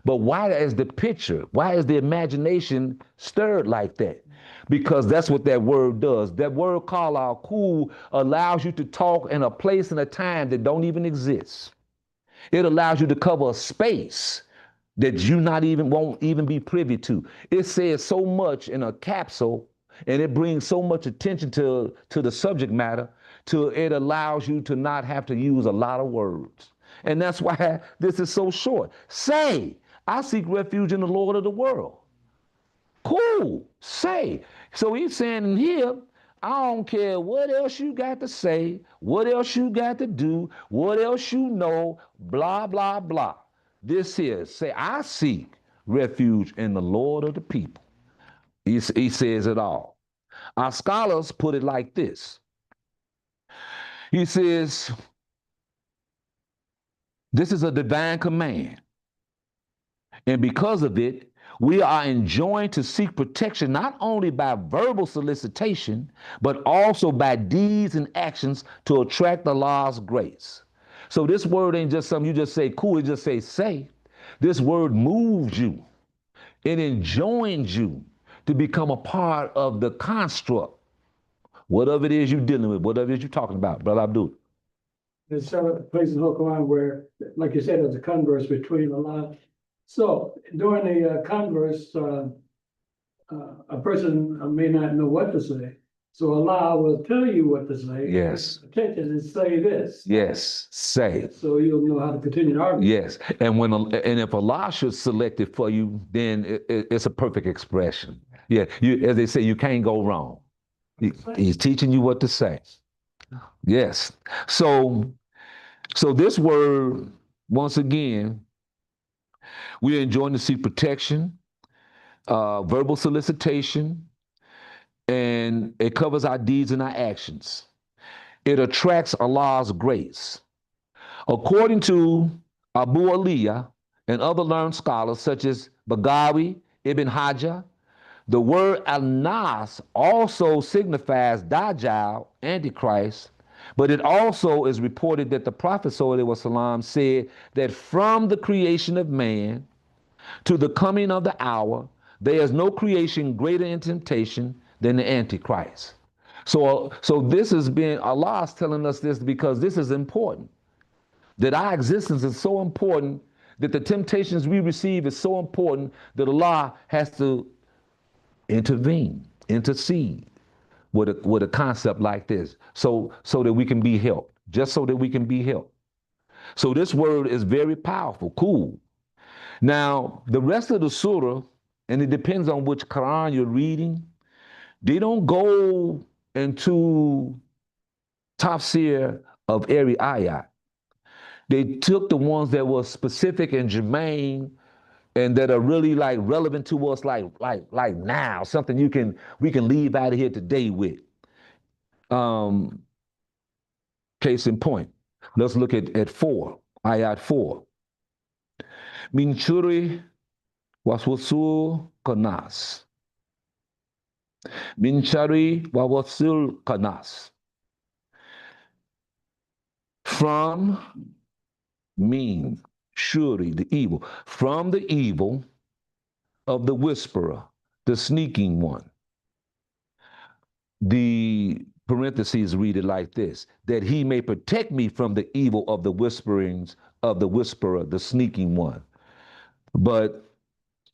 But why is the picture? Why is the imagination stirred like that? Because that's what that word does. That word called al-cool allows you to talk in a place and a time that don't even exist. It allows you to cover a space that you not even won't even be privy to. It says so much in a capsule, and it brings so much attention to the subject matter, till it allows you to not have to use a lot of words. And that's why this is so short. Say, I seek refuge in the Lord of the world. Cool, say. So he's saying in here, I don't care what else you got to say, what else you got to do, what else you know, blah, blah, blah. This here, say, I seek refuge in the Lord of the people. He says it all. Our scholars put it like this. He says, this is a divine command. And because of it, we are enjoined to seek protection not only by verbal solicitation, but also by deeds and actions to attract Allah's grace. So this word ain't just something you just say, cool, it just say. This word moves you. It enjoins you to become a part of the construct. Whatever it is you're dealing with, whatever it is you're talking about, Brother Abdul. There's several places in the Quran where, like you said, there's a converse between Allah. So during the converse, a person may not know what to say. So Allah will tell you what to say. Yes. Attention and say this. Yes, say. So you'll know how to continue to argue. Yes, and if Allah should select it for you, then it's a perfect expression. Yeah, as they say, you can't go wrong. He's teaching you what to say. Yes. So this word, once again, we are enjoined to seek protection, verbal solicitation, and it covers our deeds and our actions. It attracts Allah's grace. According to Abu Aliyah and other learned scholars such as Bagawi, Ibn Hajar, the word al-nas also signifies Dajjal, Antichrist, but it also is reported that the Prophet ﷺ said that from the creation of man to the coming of the hour, there is no creation greater in temptation than the Antichrist. So this has been, Allah is telling us this because this is important. That our existence is so important, that the temptations we receive is so important that Allah has to intervene, intercede with a concept like this, so that we can be helped, just so that we can be helped. So this word is very powerful, cool. Now, the rest of the surah, and it depends on which Quran you're reading, they don't go into tafsir of every ayat. They took the ones that were specific and germane and that are really like relevant to us like now, something we can leave out of here today with. Case in point, let's look at 4, ayat 4. Min shurri waswasul qanas. Min shari wawasil qanas. From mean, surely the evil, from the evil of the whisperer, the sneaking one. The parentheses read it like this, that he may protect me from the evil of the whisperings of the whisperer, the sneaking one. But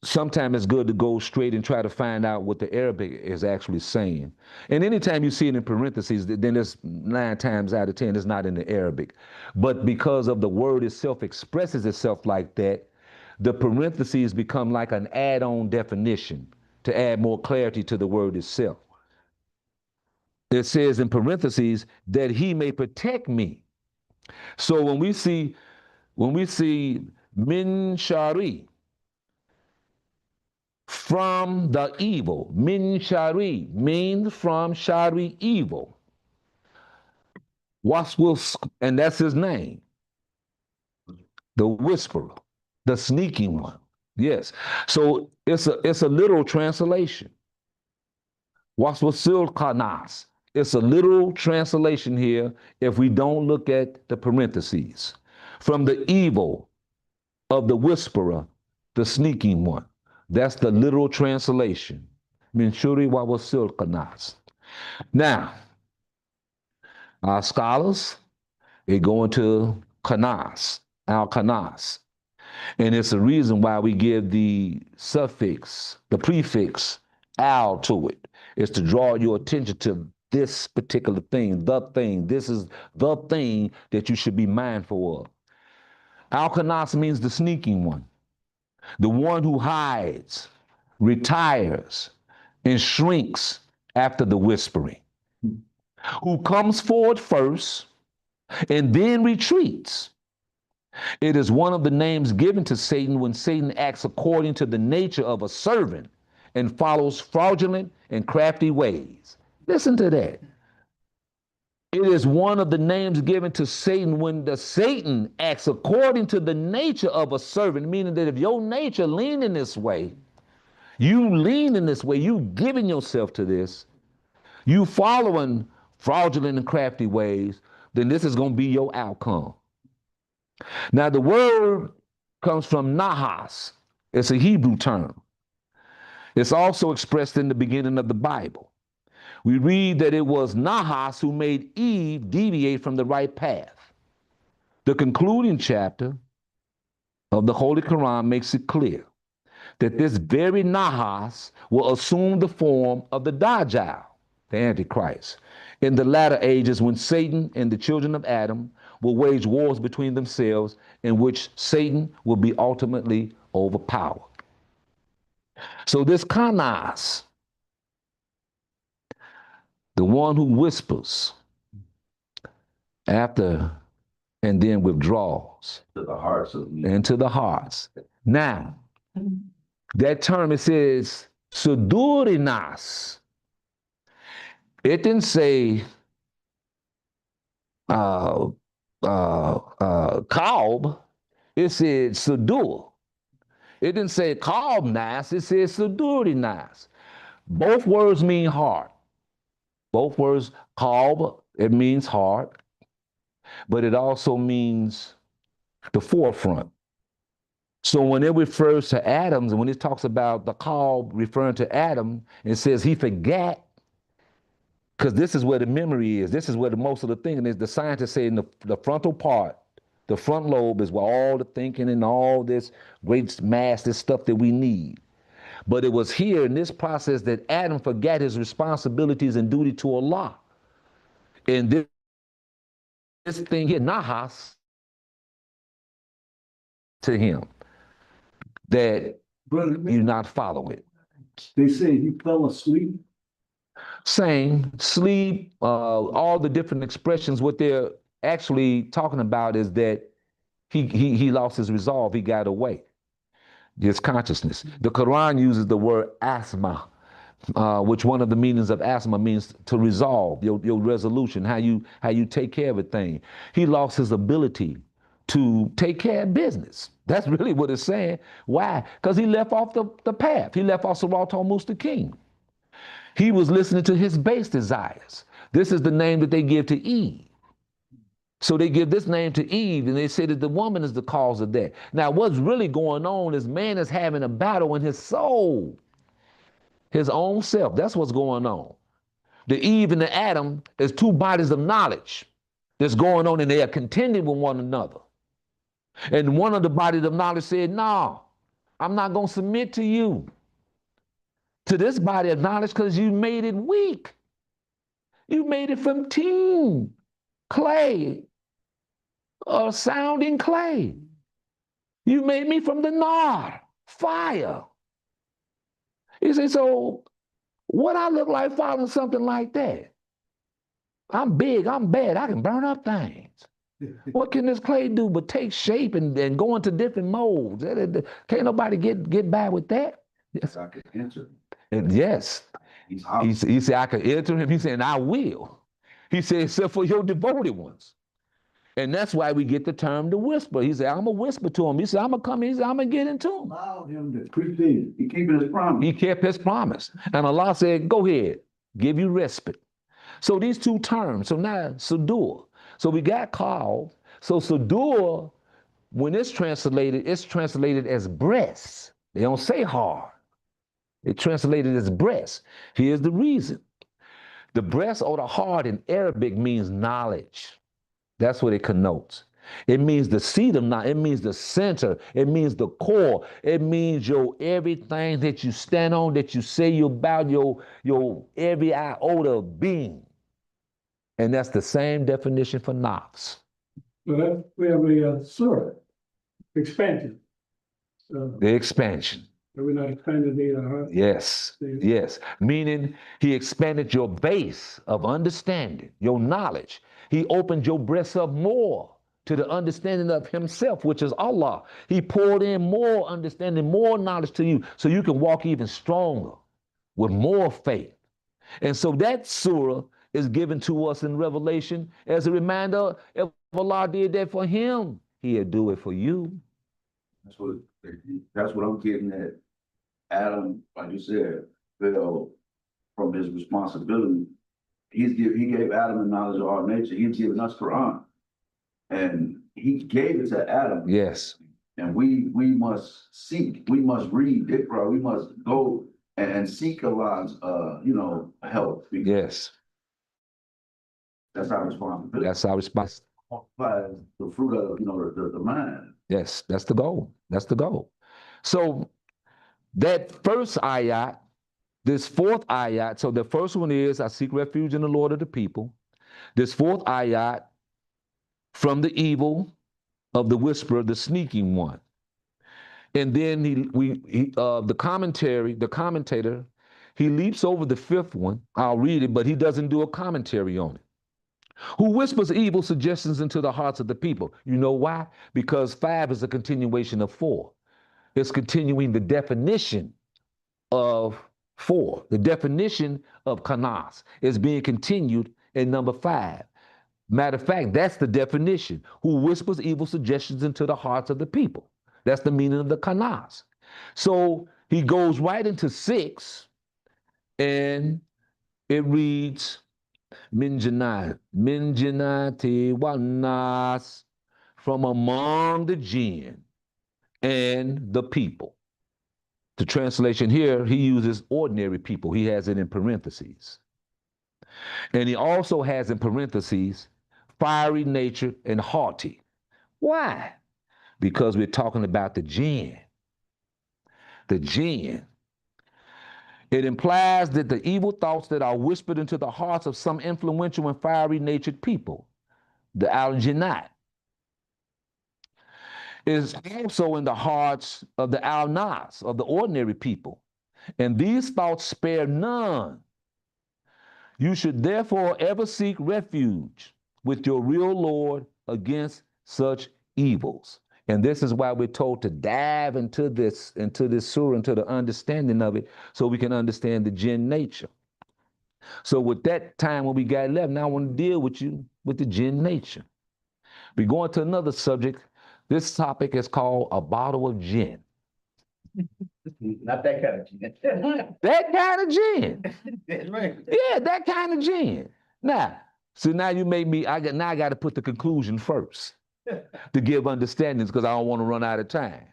sometimes it's good to go straight and try to find out what the Arabic is actually saying. And anytime you see it in parentheses, then it's 9 times out of 10, it's not in the Arabic. But because of the word itself expresses itself like that, the parentheses become like an add-on definition to add more clarity to the word itself. It says in parentheses that he may protect me. So when we see min shari, from the evil, min shari means from shari, evil. And that's his name, the whisperer, the sneaking one. Yes. So it's a literal translation. Waswasil qanas. It's a literal translation here if we don't look at the parentheses. From the evil of the whisperer, the sneaking one. That's the literal translation. Min shurri wawasil qanas. Now, our scholars, they go into qanas, al-kanas. And it's the reason why we give the suffix, the prefix al to it. It's to draw your attention to this particular thing, the thing. This is the thing that you should be mindful of. Al-kanas means the sneaking one, the one who hides, retires, and shrinks after the whispering, who comes forward first and then retreats. It is one of the names given to Satan when Satan acts according to the nature of a servant and follows fraudulent and crafty ways. Listen to that. It is one of the names given to Satan when the Satan acts according to the nature of a servant, meaning that if your nature lean in this way, you lean in this way, you giving yourself to this, you following fraudulent and crafty ways, then this is going to be your outcome. Now, the word comes from nahas. It's a Hebrew term. It's also expressed in the beginning of the Bible. We read that it was Nahas who made Eve deviate from the right path. The concluding chapter of the Holy Quran makes it clear that this very Nahas will assume the form of the Dajjal, the Antichrist, in the latter ages when Satan and the children of Adam will wage wars between themselves in which Satan will be ultimately overpowered. So this Kanas, the one who whispers after and then withdraws To the hearts of men. into the hearts. Now, that term, it says sudurinas. It didn't say kalb. It said sudur. It didn't say kalb nas. It said sudurinas. Both words mean heart. Both words, kalb, it means heart, but it also means the forefront. So when it refers to Adam, and when it talks about the kalb referring to Adam, it says he forgot, because this is where the memory is. This is where the most of the thinking is. The scientists say in the frontal part, the front lobe is where all the thinking and all this great mass, this stuff that we need. But it was here in this process that Adam forgot his responsibilities and duty to Allah. And this thing here, nahas, to him, that Brother, you not follow it. they say he fell asleep. Same, sleep, all the different expressions, what they're actually talking about is that he lost his resolve, he got away. His consciousness. The Quran uses the word asma, which one of the meanings of asma means to resolve, your resolution, how you take care of a thing. He lost his ability to take care of business. That's really what it's saying. Why? Because he left off the path. He left off Sirat al-Mustaqim. He was listening to his base desires. This is the name that they give to Eve. So they give this name to Eve, and they say that the woman is the cause of that. Now, what's really going on is man is having a battle in his soul, his own self. That's what's going on. The Eve and the Adam is two bodies of knowledge that's going on, and they are contending with one another. And one of the bodies of knowledge said, no, I'm not going to submit to you, to this body of knowledge, because you made it weak. You made it from tin, clay, sounding clay. You made me from the nar, fire. He said, so what I look like following something like that? I'm big, I'm bad, I can burn up things. What can this clay do but take shape and go into different molds? Can't nobody get by with that. Yes. I could enter. And yes. He's out. He said, I could enter him. He said, and I will. He said, except for your devoted ones. And that's why we get the term the whisper. He said, I'm going to whisper to him. He said, I'm going to come in. He said, I'm going to get into him. Allowed him to creep in. He keeping his promise. He kept his promise. And Allah said, go ahead, give you respite. So these two terms, so now sudur. So we got called. So sudur, when it's translated as breast. They don't say heart. It's translated as breast. Here's the reason. The breast or the heart in Arabic means knowledge. That's what it connotes. It means the seat of knowledge. It means the center. It means the core. It means your everything that you stand on, that you say you about, your every iota of being. And that's the same definition for Knox. So that, we have a surah, expansion. So The expansion. we're not expanding either, huh? Yes, yes. Meaning he expanded your base of understanding, your knowledge. He opened your breast up more to the understanding of himself, which is Allah. He poured in more understanding, more knowledge to you so you can walk even stronger with more faith. And so that surah is given to us in Revelation as a reminder, if Allah did that for him, he'll do it for you. That's what I'm getting at. Adam, like you said, fell from his responsibility. He gave Adam the knowledge of our nature. He's given us Quran. And he gave it to Adam. Yes. And we must seek, we must read Iqra, we must go and seek Allah's help. Yes. That's our responsibility. That's our response. The fruit of the mind. Yes, that's the goal. That's the goal. So that first ayat, this fourth ayat, so the first one is, I seek refuge in the Lord of the people. This fourth ayat, from the evil of the whisperer, the sneaking one. And then the commentator, he leaps over the fifth one. I'll read it, but he doesn't do a commentary on it. Who whispers evil suggestions into the hearts of the people. You know why? Because 5 is a continuation of 4. It's continuing the definition of 4. The definition of kanas is being continued in number 5. Matter of fact, that's the definition. Who whispers evil suggestions into the hearts of the people. That's the meaning of the kanas. So he goes right into 6, and it reads, Min jinati wan nas, from among the jinn and the people. The translation here, he uses ordinary people. He has it in parentheses. And he also has in parentheses, fiery nature and haughty. Why? Because we're talking about the jinn. The jinn. It implies that the evil thoughts that are whispered into the hearts of some influential and fiery-natured people, the al-jinnat, is also in the hearts of the al-nas, of the ordinary people. And these thoughts spare none. You should therefore ever seek refuge with your real Lord against such evils. And this is why we're told to dive into this surah, into the understanding of it, so we can understand the jinn nature. So with that time when we got left, now I want to deal with you with the jinn nature. We're going to another subject. This topic is called a bottle of gin. Not that kind of gin. That kind of gin. That's right. Yeah, that kind of gin. Now, so now you made me, I got to put the conclusion first to give understandings, because I don't want to run out of time.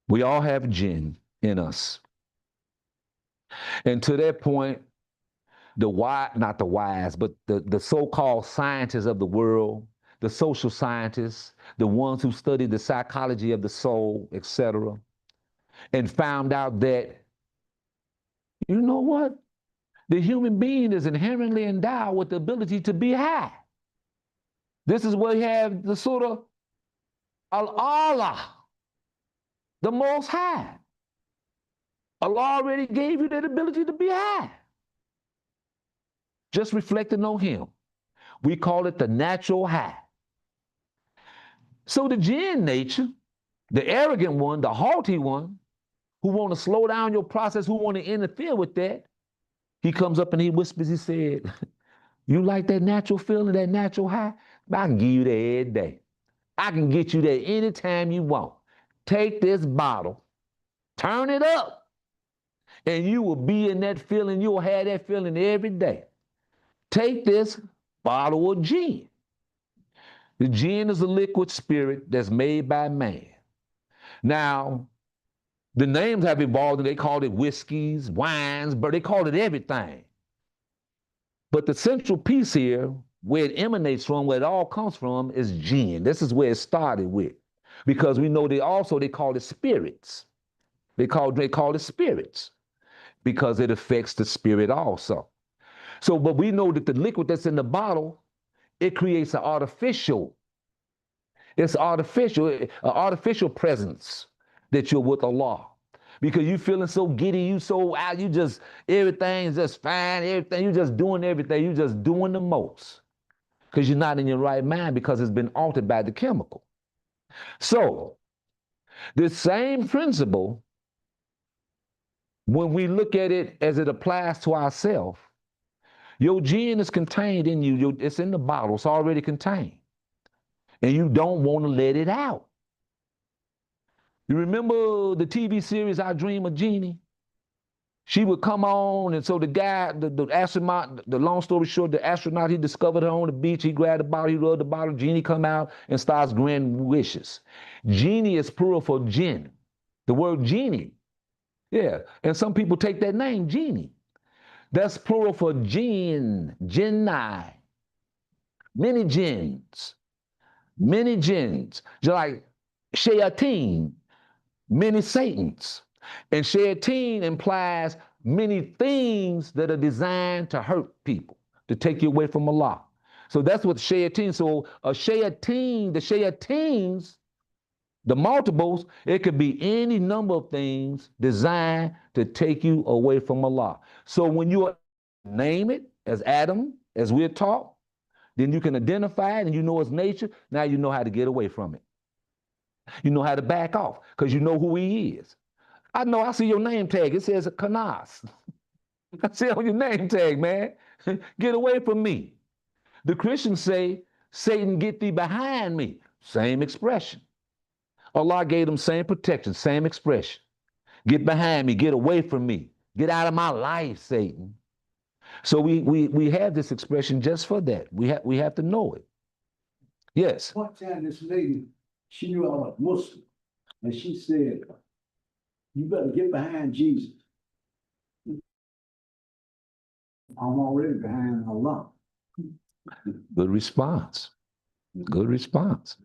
We all have jinn in us. And to that point, not the wise, but the so-called scientists of the world, the social scientists, the ones who study the psychology of the soul, etc., and found out that, you know what? The human being is inherently endowed with the ability to be high. This is where you have the sort of Allah, the Most High. Allah already gave you that ability to be high. Just reflecting on him. We call it the natural high. So the jinn nature, the arrogant one, the haughty one, who want to slow down your process, who want to interfere with that, he comes up and he whispers, he said, you like that natural feeling, that natural high? I can give you that every day. I can get you that anytime you want. Take this bottle, turn it up, and you will be in that feeling. You'll have that feeling every day. Take this bottle of gin. The gin is a liquid spirit that's made by man. Now, the names have evolved, and they called it whiskeys, wines, but they called it everything. But the central piece here where it emanates from, where it all comes from, is jinn. This is where it started with. Because we know they call it spirits. They call it spirits because it affects the spirit also. So, but we know that the liquid that's in the bottle, it creates an artificial presence that you're with Allah. Because you feeling so giddy, you so out, you just, everything's just fine, everything, you just doing everything, you just doing the most. Because you're not in your right mind because it's been altered by the chemical. So, the same principle, when we look at it as it applies to ourselves, your gene is contained in you, it's in the bottle, it's already contained. And you don't want to let it out. You remember the TV series I Dream of Jeannie? She would come on, and so the guy, the astronaut, the long story short, the astronaut, he discovered her on the beach, he grabbed the bottle, he rubbed the bottle, Jeannie come out and starts granting wishes. Jeannie is plural for jinn, the word genie. Yeah, and some people take that name, Genie. That's plural for jinn, jinnai, many jinns, just like shayateen, many satans. And shayateen implies many things that are designed to hurt people, to take you away from Allah. So that's what shayateen, so a shayateen, the shayateens, the multiples, it could be any number of things designed to take you away from Allah. So when you name it as Adam, as we're taught, then you can identify it and you know its nature. Now you know how to get away from it. You know how to back off because you know who he is. I know, I see your name tag. It says Kanas. I see it on your name tag, man. Get away from me. The Christians say, Satan, get thee behind me. Same expression. Allah gave them same protection, same expression. Get behind me, get away from me. Get out of my life, Satan. So we have this expression just for that. We have to know it. Yes. One time this lady, she knew I was Muslim, and she said, you better get behind Jesus. I'm already behind Allah. Good response. Good response.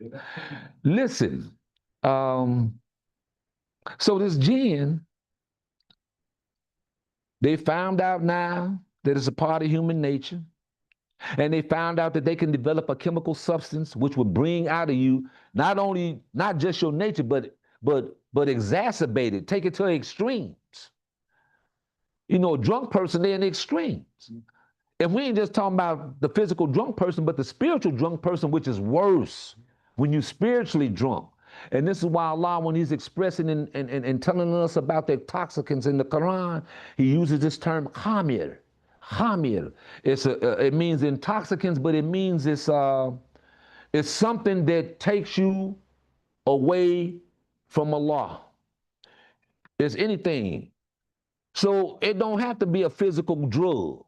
Listen, so this jinn, they found out now that it's a part of human nature. And they found out that they can develop a chemical substance which will bring out of you not just your nature, but exacerbate it, take it to extremes. You know, a drunk person, they're in the extremes. If we ain't just talking about the physical drunk person, but the spiritual drunk person, which is worse when you're spiritually drunk. And this is why Allah, when he's expressing and telling us about the intoxicants in the Quran, he uses this term khamir. Khamir. It means intoxicants, but it means it's something that takes you away from Allah. It's anything. So it don't have to be a physical drug.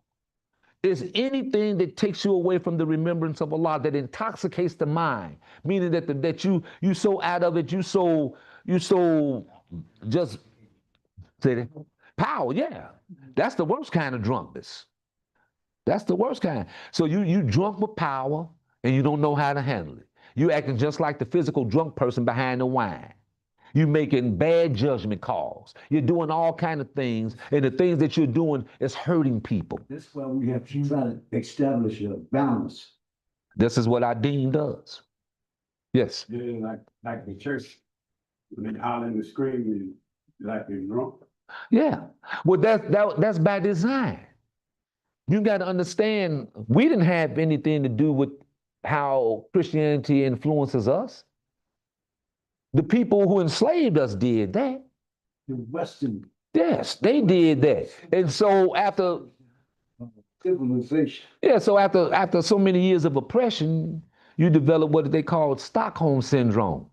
It's anything that takes you away from the remembrance of Allah, that intoxicates the mind, meaning that you so out of it, you so just say that power, yeah. That's the worst kind of drunkenness. That's the worst kind. So you drunk with power and you don't know how to handle it. You acting just like the physical drunk person behind the wine. You making bad judgment calls. You're doing all kind of things, and the things that you're doing is hurting people. That's why we have to try to establish a balance. This is what our dean does. Yes. Yeah, like the church, when they holler and scream, like they're drunk. Yeah. Well, that's by design. You got to understand, we didn't have anything to do with how Christianity influences us. The people who enslaved us did that. The Western Yes, they did that. And so after civilization. Yeah, so after so many years of oppression, you develop what they call Stockholm syndrome,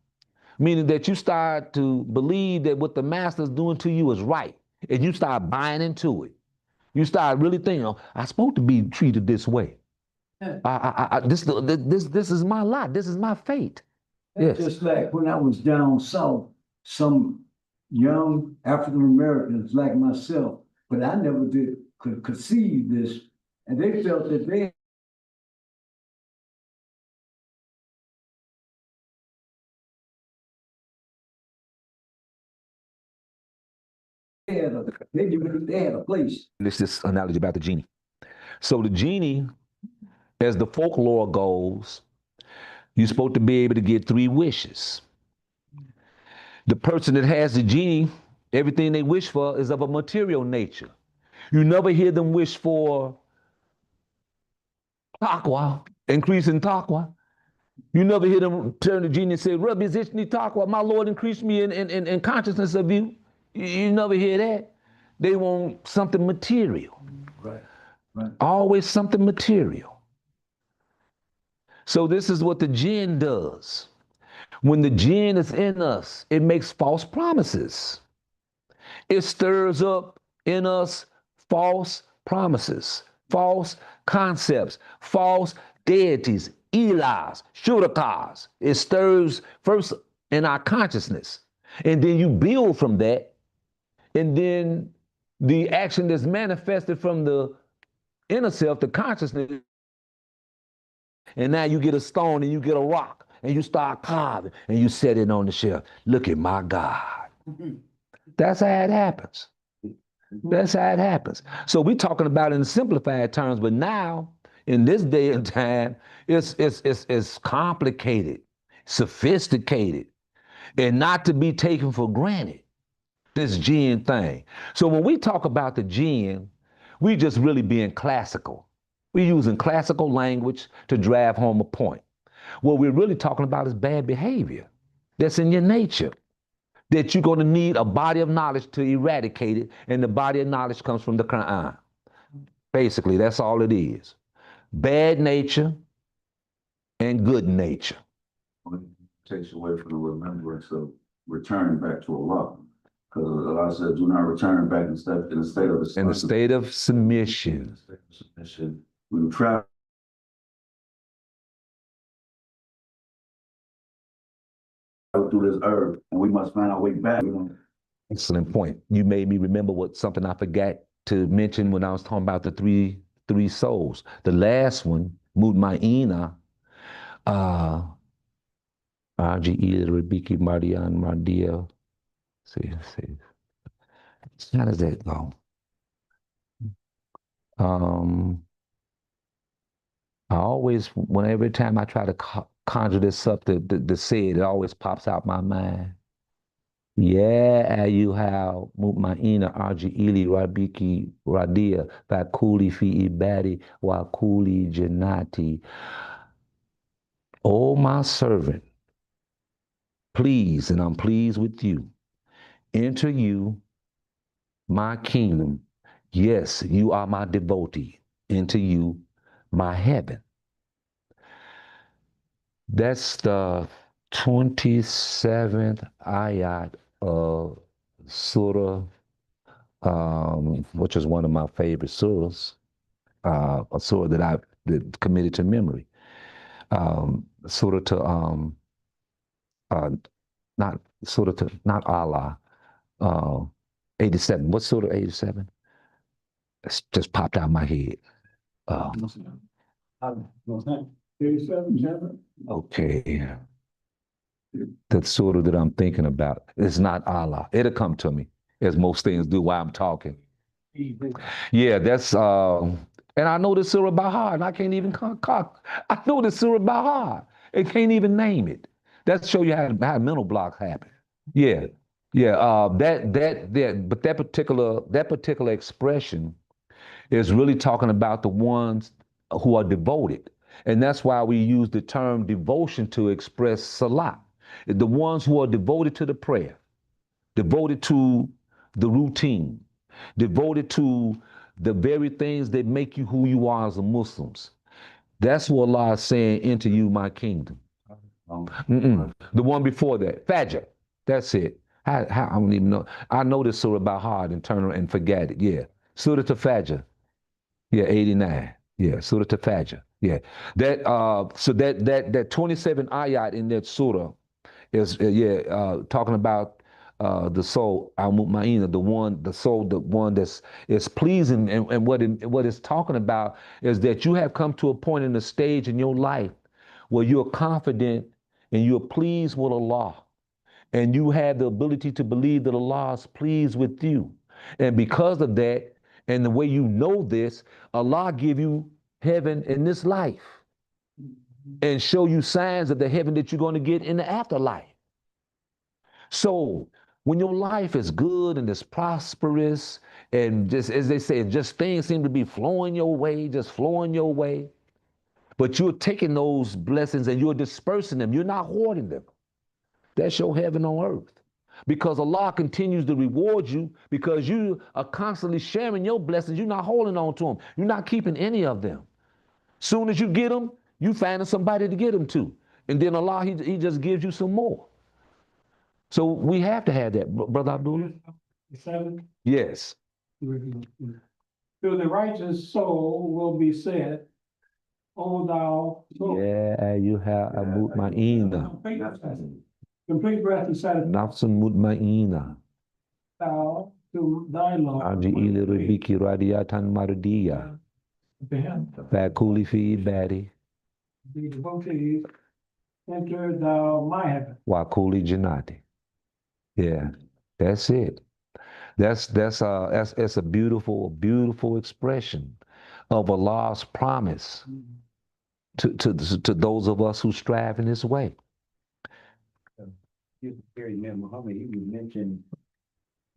meaning that you start to believe that what the master's doing to you is right, and you start buying into it. You start really thinking, oh, I'm supposed to be treated this way. This is my lot. This is my fate. Yes. Just like when I was down south, some young African Americans like myself, but I never could conceive this, and they felt that they they had a place. This analogy about the genie. So the genie, as the folklore goes, you're supposed to be able to get 3 wishes. The person that has the genie, everything they wish for is of a material nature. You never hear them wish for taqwa, increase in taqwa. You never hear them turn to the genie and say, Rabbi zidni taqwa, my Lord, increase me in consciousness of you. You never hear that. They want something material. Right. Always something material. So this is what the jinn does. When the jinn is in us, it makes false promises. It stirs up in us false promises, false concepts, false deities, ilahs, shurakas. It stirs first in our consciousness, and then you build from that, and then the action that's manifested from the inner self, the consciousness, and now you get a stone and you get a rock and you start carving and you set it on the shelf. Look at my God. That's how it happens. That's how it happens. So we're talking about it in simplified terms, but now in this day and time, it's complicated, sophisticated, and not to be taken for granted, this jinn thing. So when we talk about the jinn, we just really being classical. We're using classical language to drive home a point. What we're really talking about is bad behavior that's in your nature, that you're going to need a body of knowledge to eradicate it, and the body of knowledge comes from the Quran. Basically, that's all it is. Bad nature and good nature. It takes away from the remembrance of returning back to Allah. Because Allah said, do not return back in the state of In the state of submission. We travel through this earth, and we must find our way back. Excellent point. You made me remember something I forgot to mention when I was talking about the three souls. The last one, Mutmaina, RGE, Rabiki, Mardian, Mardia. See. How does that go? I always, every time I try to conjure this up to say it, it always pops out my mind. Yeah, ayyuha mutmaina arji'ili rabiki radia fakuli fi ibadi wa kuli jannati. Oh, my servant, please, and I'm pleased with you, enter you my kingdom. Yes, you are my devotee. Enter you my heaven. That's the 27th ayat of Surah, which is one of my favorite surahs, a surah that I've committed to memory. Surah to, not Allah, 87. What's Surah 87? It's just popped out of my head. 87. Okay. The surah that I'm thinking about is not Allah. It'll come to me, as most things do while I'm talking. Yeah, that's, and I know the surah by heart, and I can't even concoct. I know the surah by heart and can't even name it. That show you how mental blocks happen. Yeah, but that particular expression is really talking about the ones who are devoted. And that's why we use the term devotion to express salah. The ones who are devoted to the prayer, devoted to the routine, devoted to the very things that make you who you are as a Muslims. That's what Allah is saying, enter you my kingdom. The one before that, Fajr. That's it. I don't even know. I know this surah by heart and turn and forget it. Yeah. Surah to Fajr. Yeah, 89. Yeah, Surah to Fajr. Yeah. So that 27 ayat in that surah is talking about the soul, al-mutmaina, the one that's is pleasing, and what it's talking about is that you have come to a point in the stage in your life where you're confident and you're pleased with Allah, and you have the ability to believe that Allah is pleased with you. And because of that, and the way you know this, Allah give you heaven in this life and show you signs of the heaven that you're going to get in the afterlife. So when your life is good and it's prosperous, and just as they say, just things seem to be flowing your way, just flowing your way, but you're taking those blessings and you're dispersing them, you're not hoarding them. That's your heaven on earth. Because Allah continues to reward you because you are constantly sharing your blessings. You're not holding on to them. You're not keeping any of them. Soon as you get them, you finding somebody to get them to. And then Allah, he just gives you some more. So we have to have that, Brother Abdullah. 7. Yes. To the righteous soul will be said, O thou soul. Yeah, you have a mutmaina. Complete breath and satisfaction. Nafsun mutmaina. Thou to thy Lord. Arji ili rabbiki radiyatan mardiya. Fakuli fi ibadi. The devotees, enter thou my heaven. Wakuli janati. Yeah, that's it. That's a beautiful expression of Allah's promise to those of us who strive in this way. Very man Muhammad, he would mention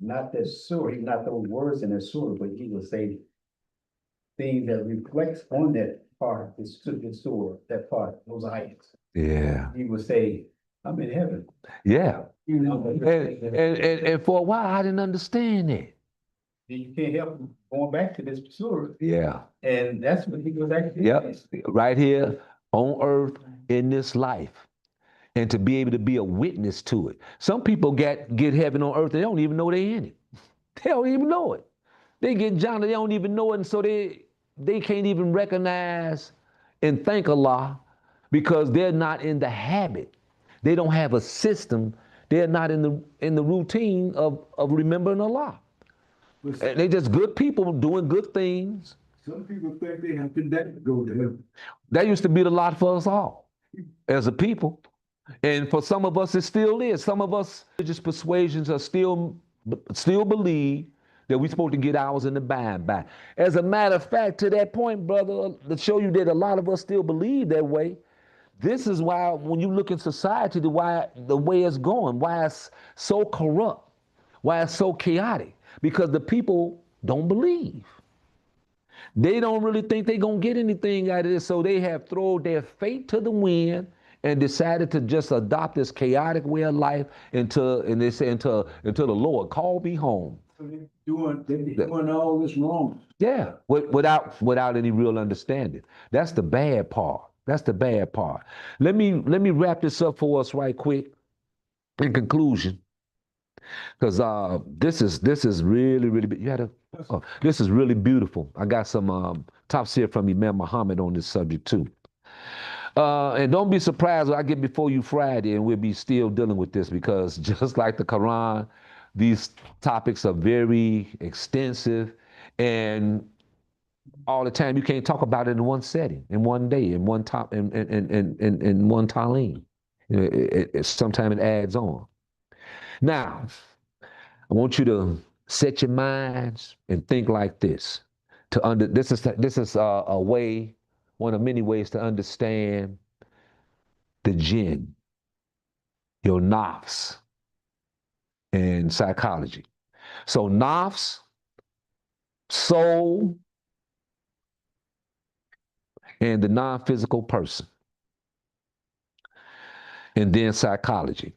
not that surah, not those words in the surah, but he would say things that reflects on that part, this surah, that part, those ayats. Yeah. He would say, I'm in heaven. Yeah. You know, And for a while I didn't understand it. you can't help going back to this surah. Yeah. And that's what he was actually Yep. saying. Right here on earth in this life. And to be able to be a witness to it. Some people get heaven on earth, they don't even know they're in it. They don't even know it. They get John, they don't even know it, and so they can't even recognize and thank Allah because they're not in the habit. They don't have a system. They're not in the routine of remembering Allah. And they're just good people doing good things. Some people think they have to die to go to heaven. That used to be the lot for us all as a people. And for some of us, it still is. Some of us, religious persuasions are still believe that we're supposed to get ours in the by and by. As a matter of fact, to that point, brother, to show you that a lot of us still believe that way, this is why when you look in society, the way it's going, why it's so corrupt, why it's so chaotic, because the people don't believe. They don't really think they're going to get anything out of this, so they have thrown their fate to the wind and decided to just adopt this chaotic way of life until the Lord called me home. So they're doing all this wrong. Yeah, without any real understanding. That's the bad part. That's the bad part. Let me wrap this up for us right quick. In conclusion, because this is really this is really beautiful. I got some tops here from Imam Muhammad on this subject too. And don't be surprised when I get before you Friday and we'll be still dealing with this because just like the Quran, these topics are very extensive and all the time you can't talk about it in one setting, in one day, in one top, in one talim. Sometimes it adds on. Now, I want you to set your minds and think like this. This is a way, one of many ways to understand the jinn, your nafs, and psychology. So nafs, soul, and the non-physical person. And then psychology.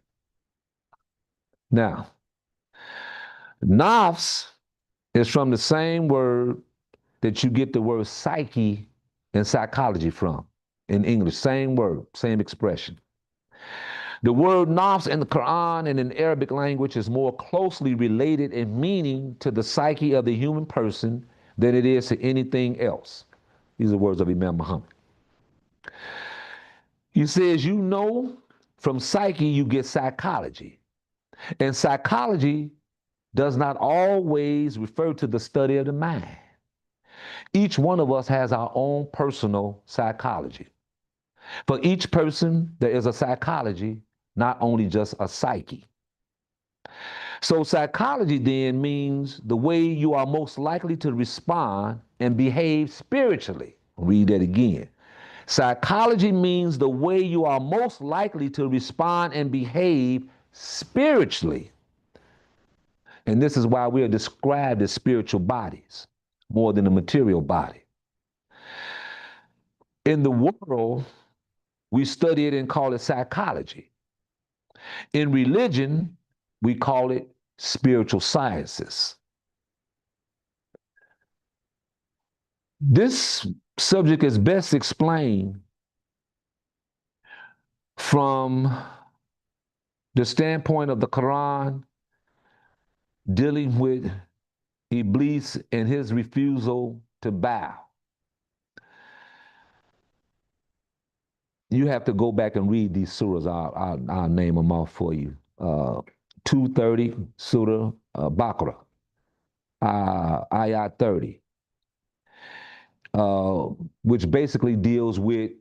Now, nafs is from the same word that you get the word psyche and psychology from in English. Same word, same expression. The word nafs in the Quran and in Arabic language is more closely related in meaning to the psyche of the human person than it is to anything else. These are words of Imam Muhammad. He says, you know, from psyche you get psychology. And psychology does not always refer to the study of the mind. Each one of us has our own personal psychology. For each person, there is a psychology, not only just a psyche. So psychology then means the way you are most likely to respond and behave spiritually. Read that again. Psychology means the way you are most likely to respond and behave spiritually. And this is why we are described as spiritual bodies more than a material body. In the world, we study it and call it psychology. In religion, we call it spiritual sciences. This subject is best explained from the standpoint of the Quran dealing with Iblis and his refusal to bow. You have to go back and read these surahs. I'll name them off for you. 230, Surah Baqarah, Ayat 30, which basically deals with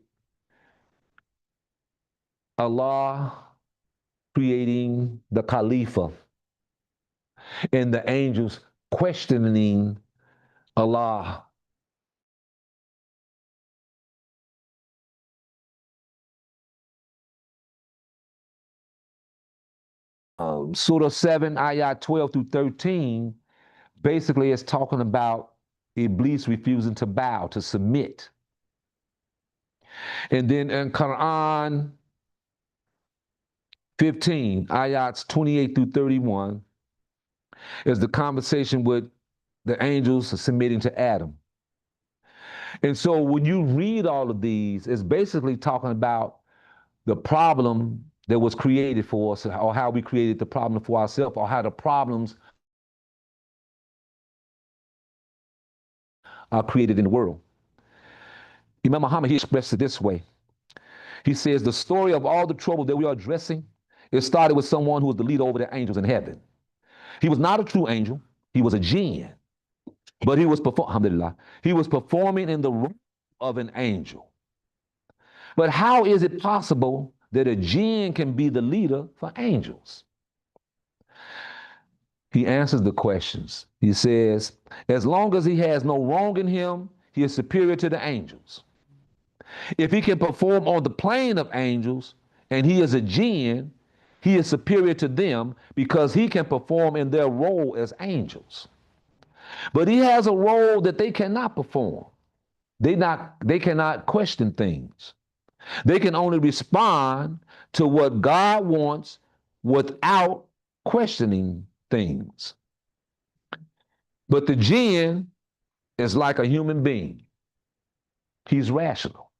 Allah creating the Khalifa and the angels questioning Allah. Surah 7, Ayat 12 through 13, basically is talking about Iblis refusing to bow, to submit. And then in Quran 15, Ayats 28 through 31, is the conversation with the angels submitting to Adam. And so when you read all of these, it's basically talking about the problem that was created for us, or how we created the problem for ourselves, or how the problems are created in the world. Imam Muhammad, he expressed it this way. He says, the story of all the trouble that we are addressing, it started with someone who was the leader over the angels in heaven. He was not a true angel. He was a jinn. But he was performing in the role of an angel. But how is it possible that a jinn can be the leader for angels? He answers the questions. He says, as long as he has no wrong in him, he is superior to the angels. If he can perform on the plane of angels and he is a jinn, he is superior to them because he can perform in their role as angels. But he has a role that they cannot perform. They cannot question things. They can only respond to what God wants without questioning things. But the jinn is like a human being. He's rational.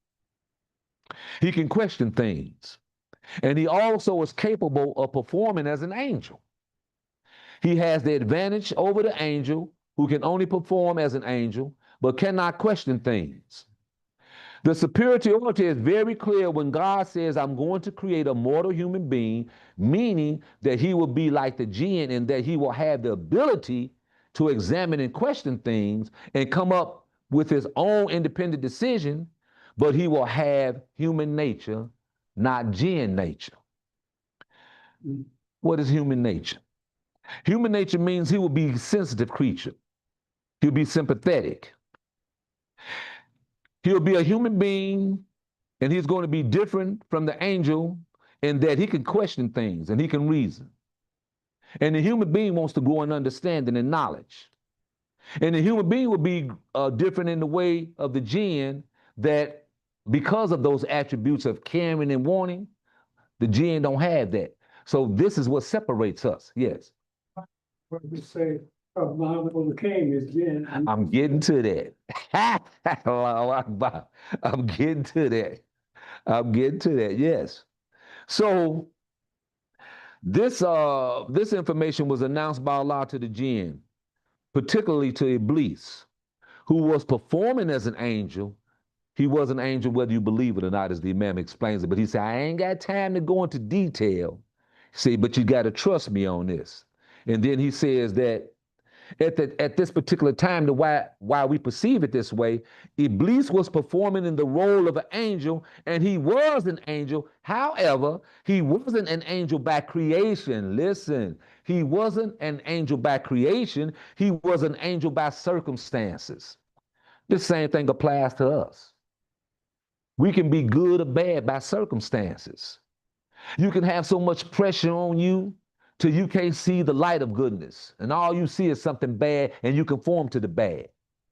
He can question things. And he also is capable of performing as an angel. He has the advantage over the angel who can only perform as an angel, but cannot question things. The superiority is very clear when God says, I'm going to create a mortal human being, meaning that he will be like the jinn and that he will have the ability to examine and question things and come up with his own independent decision, but he will have human nature, not jinn nature. What is human nature? Human nature means he will be a sensitive creature. He'll be sympathetic. He'll be a human being, and he's going to be different from the angel in that he can question things and he can reason. And the human being wants to grow in understanding and knowledge. And the human being will be different in the way of the jinn, that because of those attributes of caring and wanting, the jinn don't have that. So this is what separates us. Yes. What we say, Muhammad overcame his jinn. I'm getting to that. I'm getting to that. I'm getting to that. Yes. So this information was announced by Allah to the jinn, particularly to Iblis, who was performing as an angel. He was an angel whether you believe it or not, as the Imam explains it. But he said, I ain't got time to go into detail. See, but you got to trust me on this. And then he says that at this particular time, the why we perceive it this way, Iblis was performing in the role of an angel, and he was an angel. However, he wasn't an angel by creation. Listen, he wasn't an angel by creation. He was an angel by circumstances. The same thing applies to us. We can be good or bad by circumstances. You can have so much pressure on you till you can't see the light of goodness. And all you see is something bad, and you conform to the bad.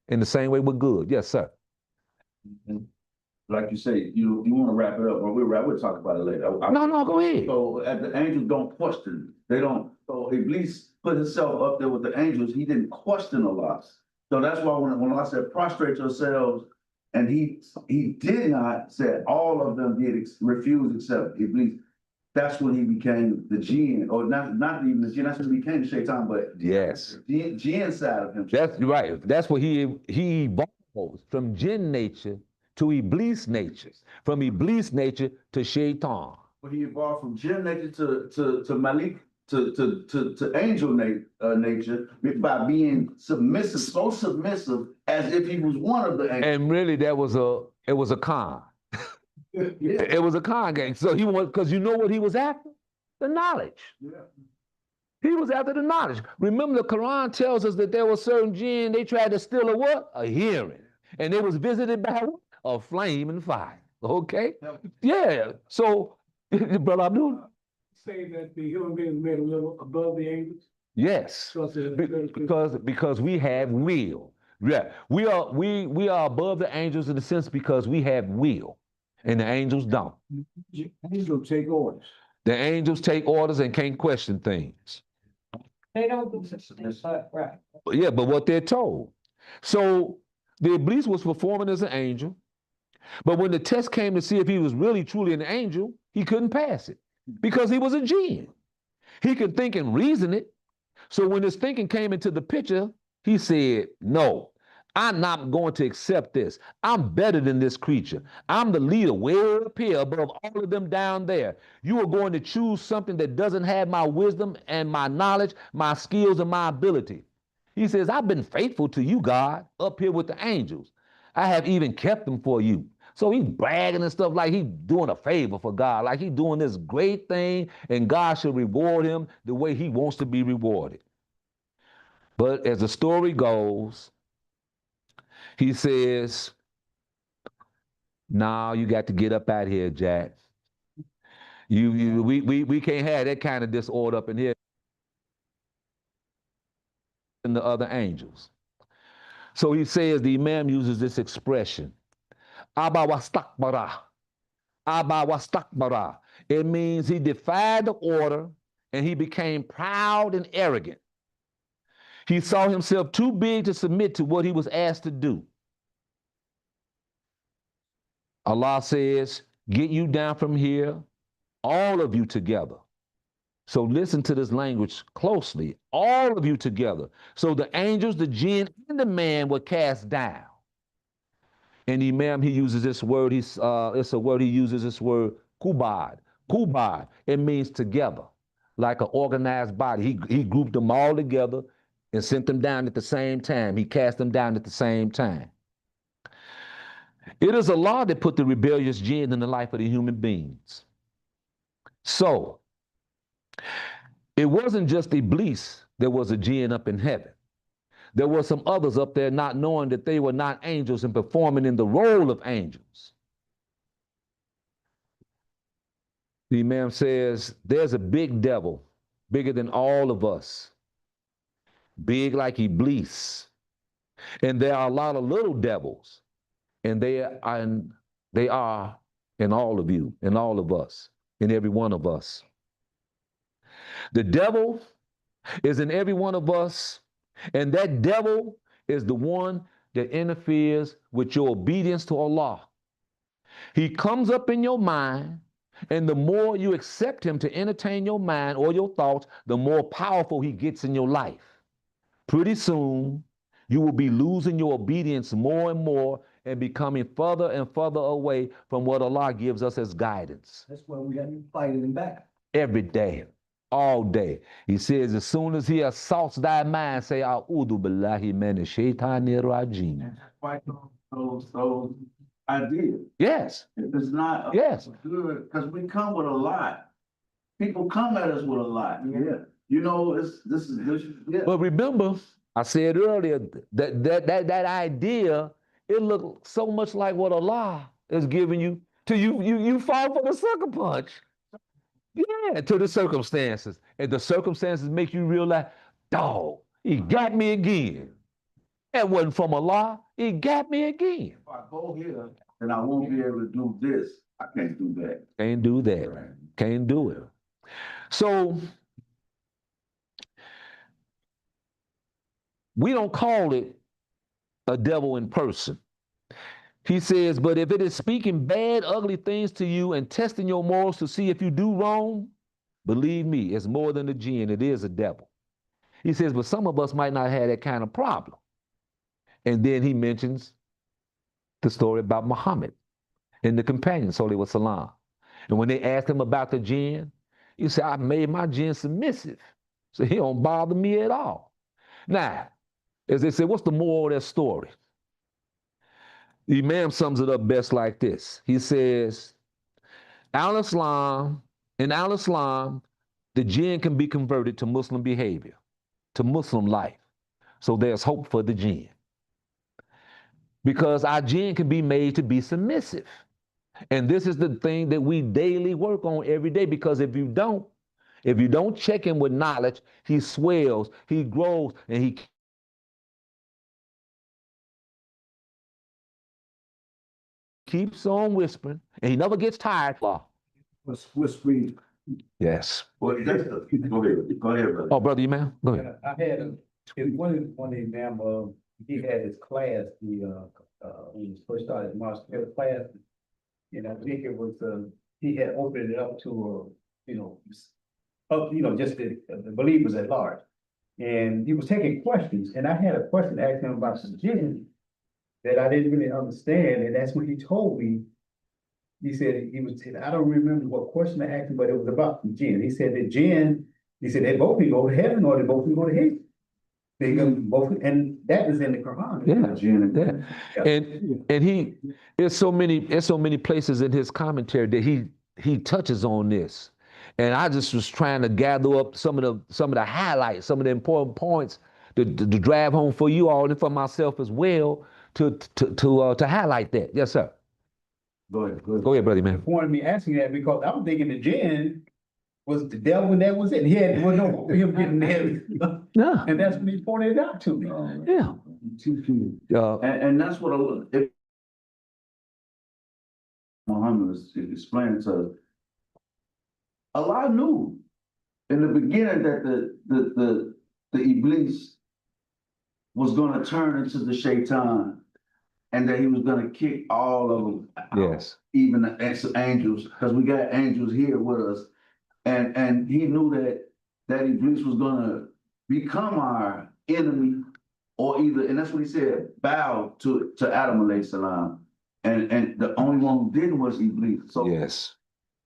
In the same way with good. Yes, sir. And like you say, you want to wrap it up, or we'll talk about it later. No, go ahead. So the angels don't question. They don't. So Iblis put himself up there with the angels. He didn't question a lot. So that's why when I said prostrate yourselves, and he did not say all of them did refuse except Iblis. That's when he became the jinn, or not even the jinn. That's when he became the shaitan. But Yes, jinn side of him. that's right. That's what he evolved from jinn nature to Iblis nature, from Iblis nature to shaitan. But he evolved from jinn nature to Malik to angel nature by being submissive, so submissive as if he was one of the angels. And really, it was a con. Yeah. It was a con game. So he was, because you know what he was after? The knowledge. Yeah. He was after the knowledge. Remember, the Quran tells us that there were certain jinn, they tried to steal a what? A hearing. And they was visited by what? A flame and fire. Okay? Yeah. So, Brother Abdul? Say that the human being is made a little above the angels. Yes. Because we have will. Yeah. We are above the angels in the sense because we have will. And the angels don't. Angels take orders. The angels take orders and can't question things. They don't do such things, but right. Yeah, but what they're told. So the Iblis was performing as an angel, but when the test came to see if he was really truly an angel, he couldn't pass it because he was a jinn. He could think and reason it. So when his thinking came into the picture, he said, no, I'm not going to accept this. I'm better than this creature. I'm the leader way up here above all of them down there. You are going to choose something that doesn't have my wisdom and my knowledge, my skills and my ability. He says, I've been faithful to you, God, up here with the angels. I have even kept them for you. So he's bragging and stuff like he's doing a favor for God, like he's doing this great thing and God should reward him the way he wants to be rewarded. But as the story goes, he says, "Now you got to get up out here, Jack. We can't have that kind of disorder up in here." And the other angels. So he says, the Imam uses this expression, Aba wastakbara. Aba wastakbara. It means he defied the order and he became proud and arrogant. He saw himself too big to submit to what he was asked to do. Allah says, get you down from here, all of you together. So listen to this language closely, all of you together. So the angels, the jinn, and the man were cast down. And the Imam, he uses this word, it's a word he uses, this word, kubad. Kubad, it means together, like an organized body. He grouped them all together and sent them down at the same time. He cast them down at the same time. It is Allah that put the rebellious jinn in the life of the human beings. So, it wasn't just Iblis that was a jinn up in heaven. There were some others up there not knowing that they were not angels and performing in the role of angels. The Imam says, there's a big devil, bigger than all of us, big like Iblis. And there are a lot of little devils, and they are in all of you, in all of us, in every one of us. The devil is in every one of us, and that devil is the one that interferes with your obedience to Allah. He comes up in your mind, and the more you accept him to entertain your mind or your thoughts, the more powerful he gets in your life. Pretty soon, you will be losing your obedience more and more and becoming further and further away from what Allah gives us as guidance. That's why we got to fight it back. Every day. all day. He says, as soon as he assaults thy mind, say, A'udhu billahi minash shaitanir rajim. And that's why those ideas. Yes, If it's not yes. good, because we come with a lot. People come at us with a lot. Yeah. You know, this is yeah. But remember, I said earlier that idea, it looked so much like what Allah is giving you. To you fall for the sucker punch. Yeah, to the circumstances. And the circumstances make you realize, dog, he got me again. That wasn't from Allah, he got me again. If I go here, then I won't be able to do this. I can't do that. Can't do that. Can't do it. So we don't call it a devil in person. He says, but if it is speaking bad, ugly things to you and testing your morals to see if you do wrong, believe me, it's more than a jinn, it is a devil. He says, but some of us might not have that kind of problem. And then he mentions the story about Muhammad and the companion, Sallallahu Alaihi Wasallam. And when they asked him about the jinn, he said, I made my jinn submissive, so he don't bother me at all. Now, as they say, what's the moral of that story? The Imam sums it up best like this. He says, Al-Islam, in Al-Islam, the jinn can be converted to Muslim behavior, to Muslim life. So there's hope for the jinn. Because our jinn can be made to be submissive. And this is the thing that we daily work on every day, because if you don't check him with knowledge, he swells, he grows, and he keeps on whispering, and he never gets tired. Was whispering. Yes. Well, that's the, go ahead, brother. Oh, brother, you man, go ahead. I had one of the Imam, he had his class, when he first started Master class. And I think it was, he had opened it up to, just the believers at large. And he was taking questions, and I had a question to ask him about some jinn that I didn't really understand, and that's when he told me. He said, I don't remember what question I asked him, but it was about the jinn. He said that jinn, he said they both can go to heaven or they both can go to hell. They can both, and that is in the Quran. Yeah, Jinn yeah. And he, there's so many places in his commentary that he touches on this. And I just was trying to gather up some of the highlights, some of the important points to drive home for you all and for myself as well to highlight that. Yes, sir. Go ahead. Go ahead, brother, man. Wanted me asking that because I was thinking the jinn was the devil and that was it. And he had no hope of him getting there. Yeah. And that's when he pointed it out to me. Yeah. And that's what if Muhammad was explaining to us. Allah knew in the beginning that the Iblis was going to turn into the Shaitan, and that he was going to kick all of them out, Yes. even the angels, because we got angels here with us. And he knew that Iblis was going to become our enemy, or either, and that's what he said, bow to Adam alayhi salam. And the only one who didn't was Iblis. So yes.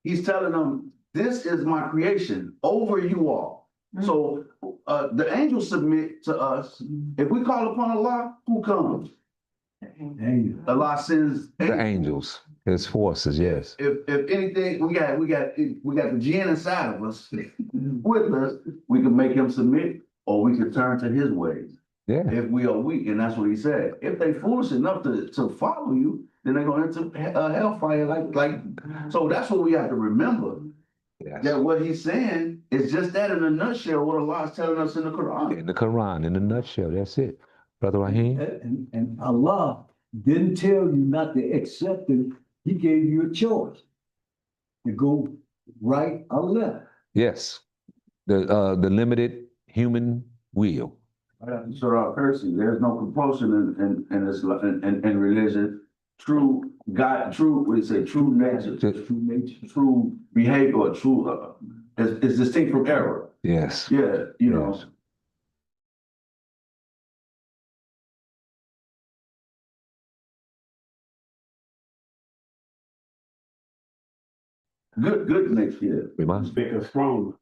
He's telling them, this is my creation over you all. Mm-hmm. So the angels submit to us. If we call upon Allah, who comes? Allah sends the angels, his forces. Yes. If anything, we got the jinn inside of us with us. We can make him submit, or we can turn to his ways. Yeah. If we are weak, and that's what he said. If they foolish enough to follow you, then they're going into hellfire. Like. So that's what we have to remember. Yes. That what he's saying is just that in a nutshell. What Allah is telling us in the Quran. In the Quran, in a nutshell, that's it, Brother Raheem. And Allah didn't tell you not to accept it. He gave you a choice to go right or left. Yes, the limited human will. Surah Percy, there's no compulsion in Islam, in religion. True God, true, what do you say? True nature, true behavior, true is distinct from error. Yes. Yeah, you know. good next year. Bigger, stronger.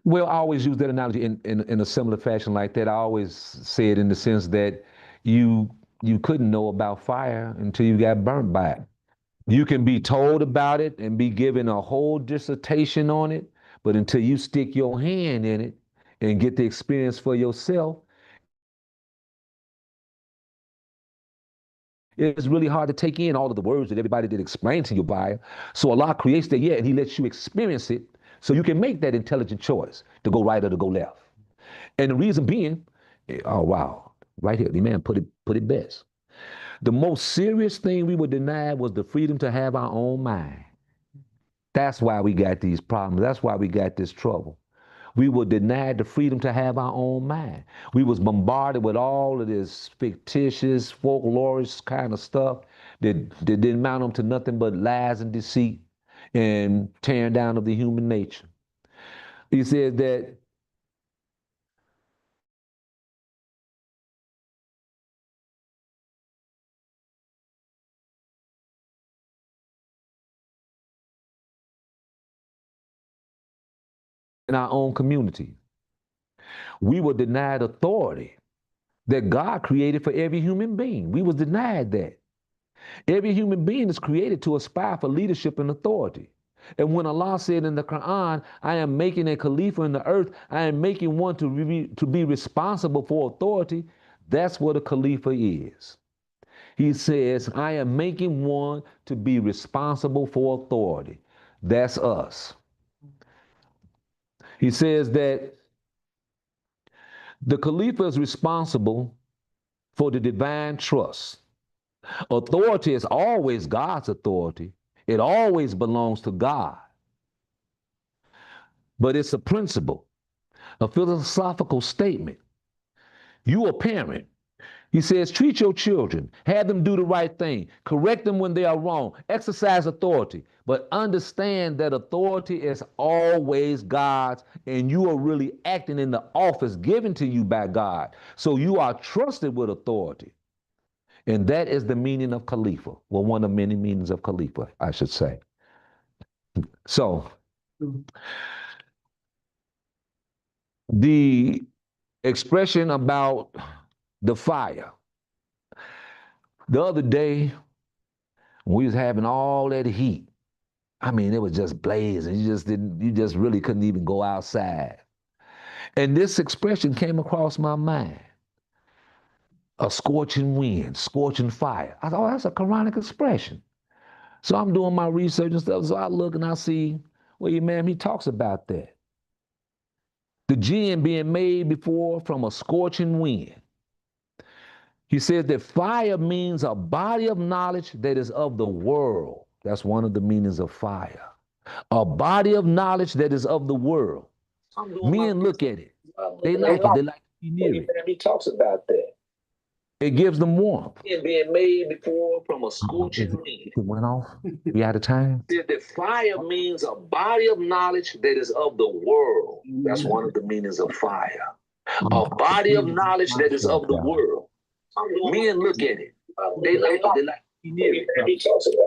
Well, I always use that analogy in a similar fashion like that. I always say it in the sense that you couldn't know about fire until you got burnt by it. You can be told about it and be given a whole dissertation on it, but until you stick your hand in it and get the experience for yourself, it's really hard to take in all of the words that everybody did explain to you by it. So Allah creates that, and He lets you experience it so you can make that intelligent choice to go right or to go left. And the reason being, oh wow, right here, the man put it best. The most serious thing we were denied was the freedom to have our own mind. That's why we got these problems. That's why we got this trouble. We were denied the freedom to have our own mind. We was bombarded with all of this fictitious, folkloric kind of stuff that didn't mount them to nothing but lies and deceit and tearing down of the human nature. He said that in our own community, we were denied authority that God created for every human being. We was denied that. Every human being is created to aspire for leadership and authority. And when Allah said in the Quran, I am making a Khalifa in the earth, I am making one to be responsible for authority, that's what a Khalifa is. He says, I am making one to be responsible for authority. That's us. He says that the Khalifa is responsible for the divine trust. Authority is always God's authority. It always belongs to God. But it's a principle, a philosophical statement. You a parent. He says, treat your children, have them do the right thing, correct them when they are wrong, exercise authority, but understand that authority is always God's, and you are really acting in the office given to you by God. So you are trusted with authority. And that is the meaning of Khalifa. Well, one of many meanings of Khalifa, I should say. So, the expression about the fire. The other day, we was having all that heat. I mean, it was just blazing. You just really couldn't even go outside. And this expression came across my mind. A scorching wind, scorching fire. I thought, oh, that's a Quranic expression. So I'm doing my research and stuff. So I look and I see, well, yeah, ma'am, he talks about that. The jinn being made before from a scorching wind. He says that fire means a body of knowledge that is of the world. That's one of the meanings of fire. A body of knowledge that is of the world. Men look at it. They like it. They like to be near it. He talks about that. It gives them warmth. Being made before from a scorching wind. It went off. We out of time. Said that fire means a body of knowledge that is of the world. That's one of the meanings of fire. A body of knowledge that is of the world. Men look at it. They like it. They like to be near it. He talks about